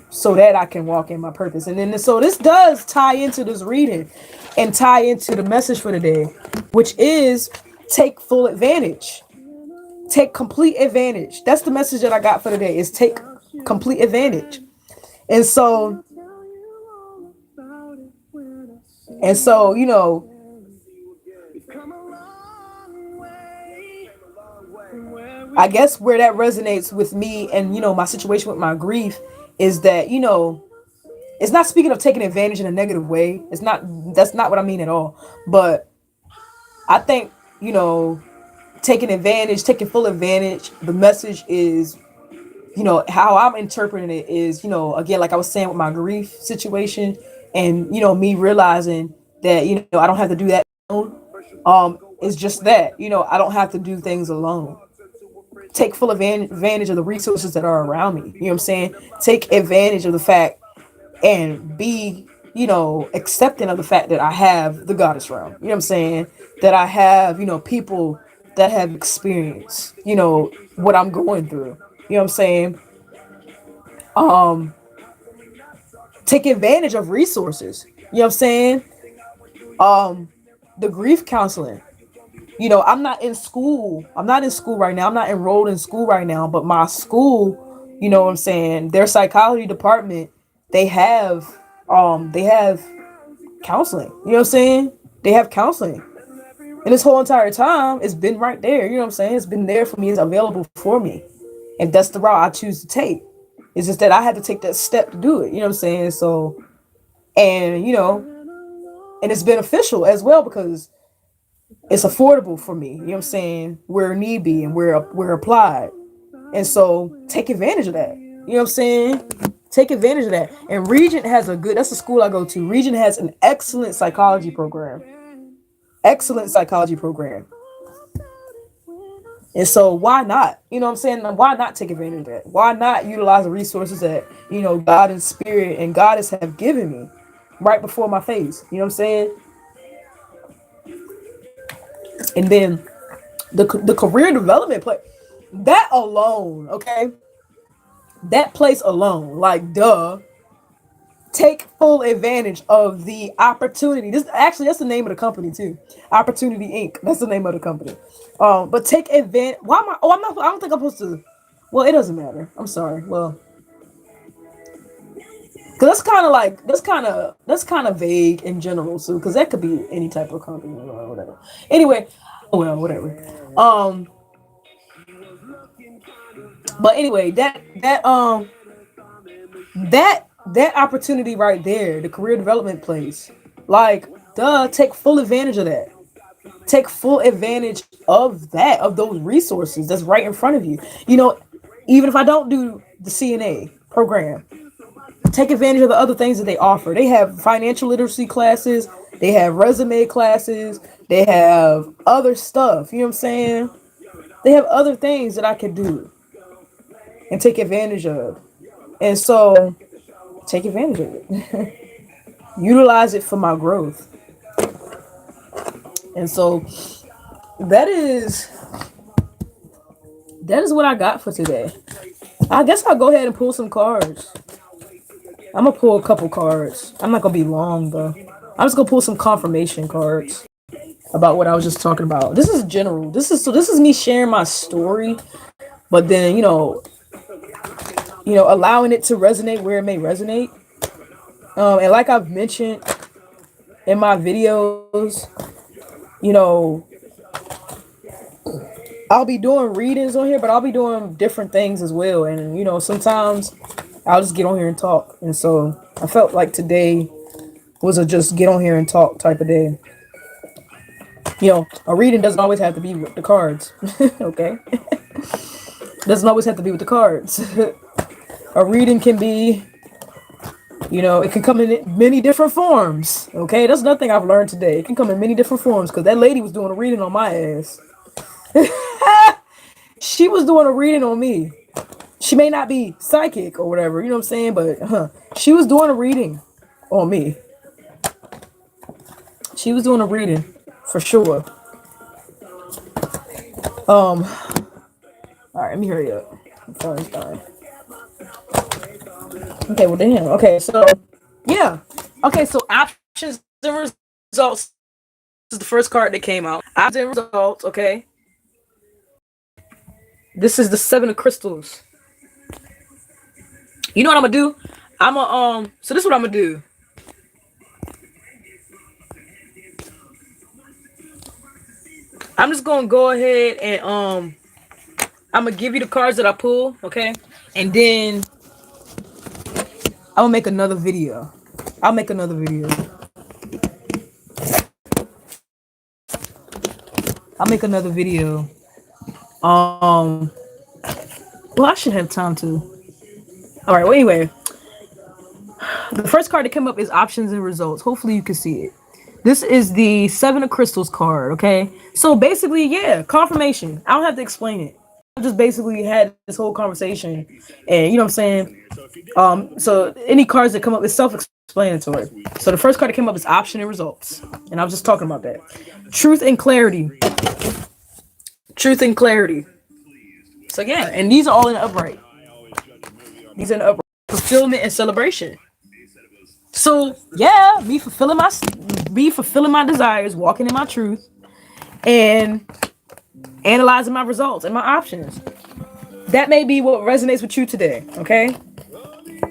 So that I can walk in my purpose. And then so this does tie into this reading and tie into the message for today, which is take full advantage. Take complete advantage. That's the message that I got for today, is take complete advantage. And so, I guess where that resonates with me and, my situation with my grief is that, it's not speaking of taking advantage in a negative way. That's not what I mean at all. But I think, taking full advantage, the message is, how I'm interpreting it is, again, like I was saying with my grief situation and, me realizing that, I don't have to do that alone. is just that, I don't have to do things alone. Take full advantage of the resources that are around me. You know what I'm saying? Take advantage of the fact and be, accepting of the fact that I have the goddess realm. You know what I'm saying? That I have, people that have experienced, what I'm going through. You know what I'm saying? Um, Take advantage of resources. You know what I'm saying? Um, the grief counseling. I'm not in school. I'm not in school right now. I'm not enrolled in school right now, but my school, what I'm saying, their psychology department, they have they have counseling. You know what I'm saying? They have counseling. And this whole entire time it's been right there. You know what I'm saying? It's been there for me, it's available for me. And that's the route I choose to take. It's just that I had to take that step to do it. You know what I'm saying? So, and and it's beneficial as well because it's affordable for me. You know what I'm saying? Where need be and where applied. And so take advantage of that. You know what I'm saying? Take advantage of that. And Regent has that's the school I go to. Regent has an excellent psychology program. Excellent psychology program. And so why not? You know what I'm saying? Why not take advantage of that? Why not utilize the resources that, God and spirit and goddess have given me right before my face? You know what I'm saying? And then the career development play, that alone, okay? That place alone, like duh, take full advantage of the opportunity. This actually that's the name of the company too. Opportunity Inc. That's the name of the company. But take advantage. Why am I? Oh, I'm not. I don't think I'm supposed to. Well, it doesn't matter. I'm sorry. Well, because that's kind of vague in general. So because that could be any type of company or whatever. Anyway, oh well, whatever. Um, but anyway, that opportunity right there, the career development place, like, duh, take full advantage of that. Take full advantage of that, of those resources that's right in front of you. Even if I don't do the CNA program, take advantage of the other things that they offer. They have financial literacy classes, they have resume classes, they have other stuff. You know what I'm saying? They have other things that I could do and take advantage of. And so take advantage of it. Utilize it for my growth. And so that is what I got for today. I guess I'll go ahead and pull some cards. I'm gonna pull a couple cards. I'm not gonna be long though. I'm just gonna pull some confirmation cards about what I was just talking about. This is general. This is me sharing my story, but then allowing it to resonate where it may resonate. And like I've mentioned in my videos, you know, I'll be doing readings on here, but I'll be doing different things as well. And sometimes I'll just get on here and talk. And so I felt like today was a just get on here and talk type of day. A reading doesn't always have to be with the cards. Okay? Doesn't always have to be with the cards. A reading can be, it can come in many different forms. Okay? That's another thing I've learned today. It can come in many different forms because that lady was doing a reading on my ass. She was doing a reading on me. She may not be psychic or whatever, you know what I'm saying? But she was doing a reading on me. She was doing a reading for sure. All right, let me hurry up. My phone's dying. Okay, well damn. Okay, so yeah. Okay, so options and results. This is the first card that came out. Options and results. Okay. This is the Seven of Crystals. You know what I'm gonna do? So this is what I'm gonna do. I'm just gonna go ahead and I'm gonna give you the cards that I pull, okay? And then I'm gonna make another video. I'll make another video. I'll make another video. Well, I should have time to. All right. Well, anyway, the first card that came up is options and results. Hopefully, you can see it. This is the Seven of Crystals card, okay? So basically, yeah, confirmation. I don't have to explain it. I just basically had this whole conversation, and you know what I'm saying? So any cards that come up is self-explanatory. So the first card that came up is option and results. And I was just talking about that. Truth and clarity. Truth and clarity. So yeah, and these are all in the upright. These are in the upright. Fulfillment and celebration. So yeah, me fulfilling my desires, walking in my truth, and analyzing my results and my options. That may be what resonates with you today. Okay.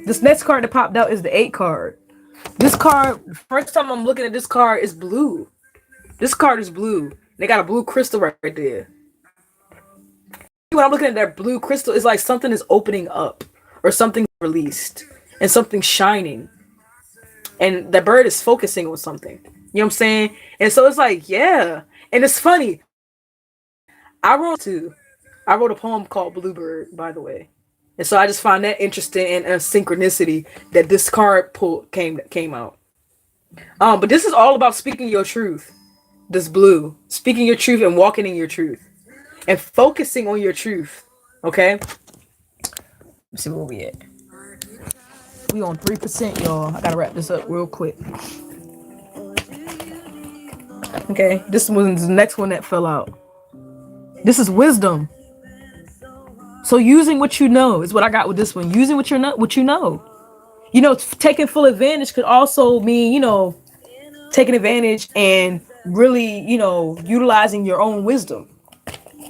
This next card that popped out is the 8 card. This card, first time I'm looking at this card, is blue. This card is blue. They got a blue crystal right there. When I'm looking at that blue crystal, it's like something is opening up or something released and something shining. And the bird is focusing on something. You know what I'm saying? And so it's like, yeah. And it's funny. I wrote a poem called Bluebird, by the way. And so I just find that interesting and a synchronicity that this card came out. But this is all about speaking your truth. This blue. Speaking your truth and walking in your truth. And focusing on your truth. Okay? Let's see where we at. We on 3%, y'all. I gotta wrap this up real quick. Okay, this one's the next one that fell out. This is wisdom. So using what you know is what I got with this one. Using what you know. You know, taking full advantage could also mean, you know, taking advantage and really, you know, utilizing your own wisdom.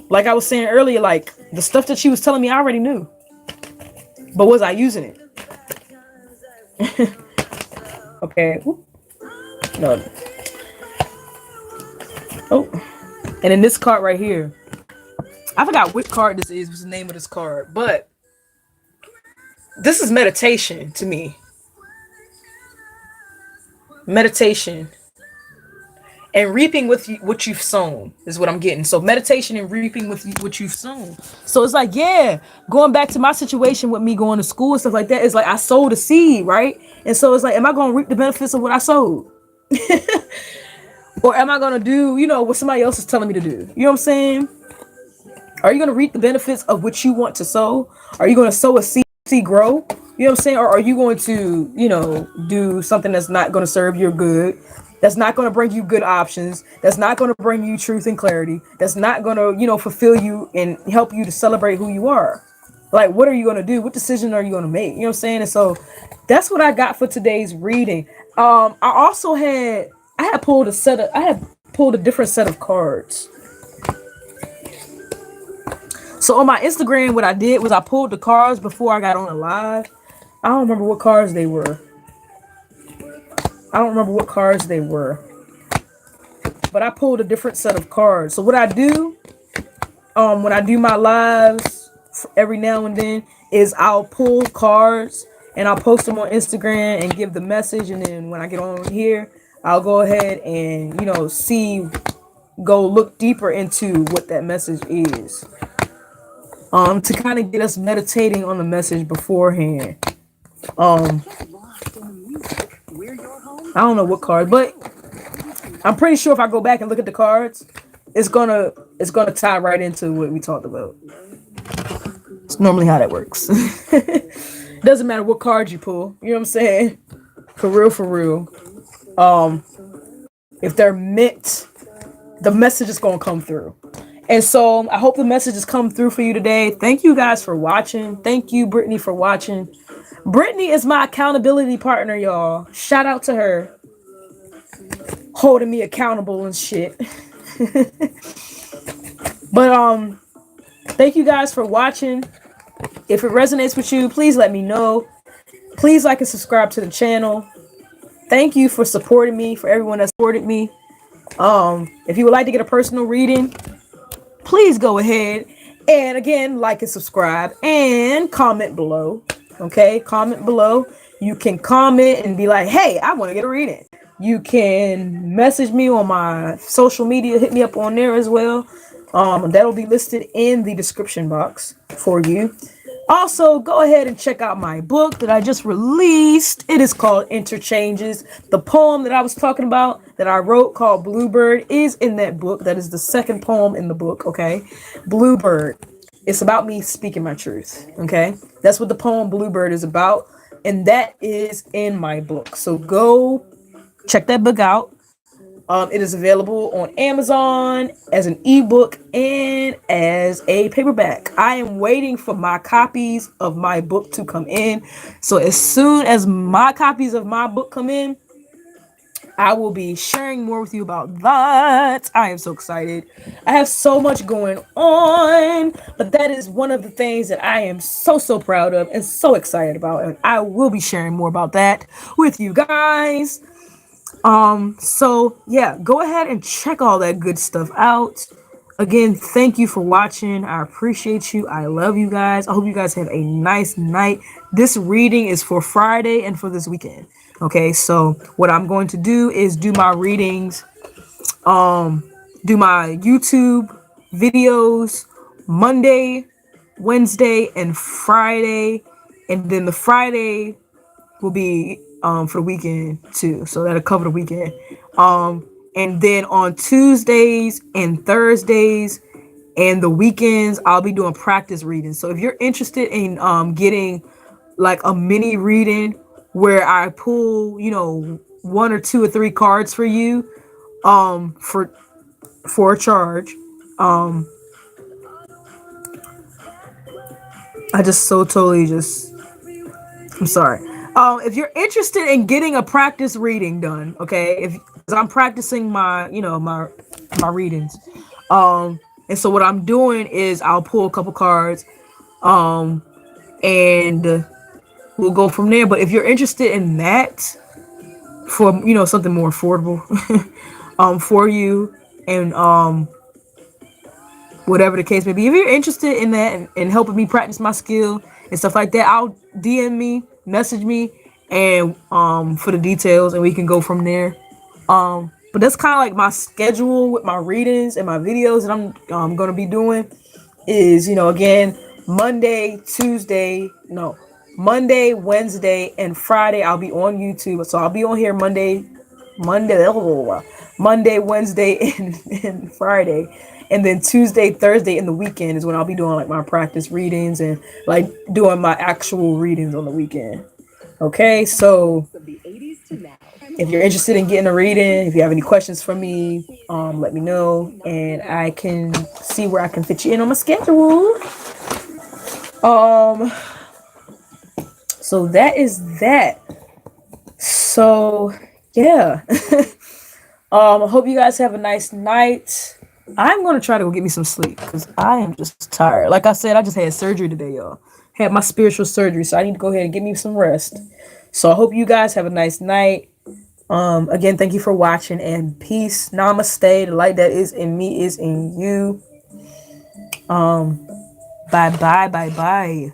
Like I was saying earlier, like the stuff that she was telling me, I already knew. But was I using it? Okay. No. Oh. And then this card right here. I forgot which card this is. What's the name of this card? But this is meditation to me. Meditation. And reaping with what you've sown is what I'm getting. So meditation and reaping with what you've sown. So it's like, yeah, going back to my situation with me going to school and stuff like that, it's like I sowed a seed, right? And so it's like, am I going to reap the benefits of what I sowed? Or am I going to do, you know, what somebody else is telling me to do? You know what I'm saying? Are you going to reap the benefits of what you want to sow? Are you going to sow a seed, see grow? You know what I'm saying? Or are you going to, you know, do something that's not going to serve your good? That's not going to bring you good options. That's not going to bring you truth and clarity. That's not going to, you know, fulfill you and help you to celebrate who you are. Like, what are you going to do? What decision are you going to make? You know what I'm saying? And so that's what I got for today's reading. I had pulled a different set of cards. So on my Instagram, what I did was I pulled the cards before I got on the live. I don't remember what cards they were. But I pulled a different set of cards. So what I do when I do my lives every now and then is I'll pull cards and I'll post them on Instagram and give the message. And then when I get on here, I'll go ahead and, you know, go look deeper into what that message is. To kind of get us meditating on the message beforehand. I don't know what card, but I'm pretty sure if I go back and look at the cards, it's gonna tie right into what we talked about. It's normally how that works. Doesn't matter what card you pull, you know what I'm saying? For real. If they're meant, the message is gonna come through. And so I hope the message has come through for you today. Thank you guys for watching. Thank you, Brittany, for watching. Brittany is my accountability partner, y'all. Shout out to her. Holding me accountable and shit. But thank you guys for watching. If it resonates with you, please let me know. Please like and subscribe to the channel. Thank you for supporting me, for everyone that supported me. If you would like to get a personal reading, please go ahead and again, like and subscribe and comment below. Okay, comment below. You can comment and be like, hey, I want to get a reading. You can message me on my social media. Hit me up on there as well. That'll be listed in the description box for you. Also, go ahead and check out my book that I just released. It is called Interchanges. The poem that I was talking about that I wrote called Bluebird is in that book. That is the second poem in the book, okay? Bluebird. It's about me speaking my truth, okay? That's what the poem Bluebird is about, and that is in my book. So go check that book out. It is available on Amazon as an ebook and as a paperback. I am waiting for my copies of my book to come in. So as soon as my copies of my book come in, I will be sharing more with you about that. I am so excited. I have so much going on, but that is one of the things that I am so proud of and so excited about. And I will be sharing more about that with you guys. So yeah, go ahead and check all that good stuff out. Again, thank you for watching. I appreciate you. I love you guys. I hope you guys have a nice night. This reading is for Friday and for this weekend. Okay, so what I'm going to do is do my readings, do my YouTube videos Monday, Wednesday, and Friday. And then the Friday will be for the weekend too, so that'll cover the weekend. And then on Tuesdays and Thursdays and the weekends, I'll be doing practice readings. So if you're interested in getting like a mini reading where I pull, you know, one or two or three cards for you, for a charge, I just so totally just I'm sorry. If you're interested in getting a practice reading done, okay, if cause I'm practicing my, you know, my readings, and so what I'm doing is I'll pull a couple cards, and we'll go from there. But if you're interested in that for, you know, something more affordable, for you, and whatever the case may be. If you're interested in that and helping me practice my skill and stuff like that, I'll DM me, message me, and for the details, and we can go from there. But that's kind of like my schedule with my readings and my videos that I'm gonna be doing. Is, you know, again, Monday, Wednesday, and Friday I'll be on YouTube. So I'll be on here Monday, Wednesday, and Friday. And then Tuesday, Thursday, and the weekend is when I'll be doing like my practice readings and like doing my actual readings on the weekend. Okay, so if you're interested in getting a reading, if you have any questions for me, let me know and I can see where I can fit you in on my schedule. So that is that. So yeah. I hope you guys have a nice night. I'm gonna try to go get me some sleep because I am just tired. Like I said, I just had surgery today, y'all. Had my spiritual surgery, so I need to go ahead and get me some rest. So I hope you guys have a nice night. Again, thank you for watching and peace. Namaste. The light that is in me is in you. Bye bye.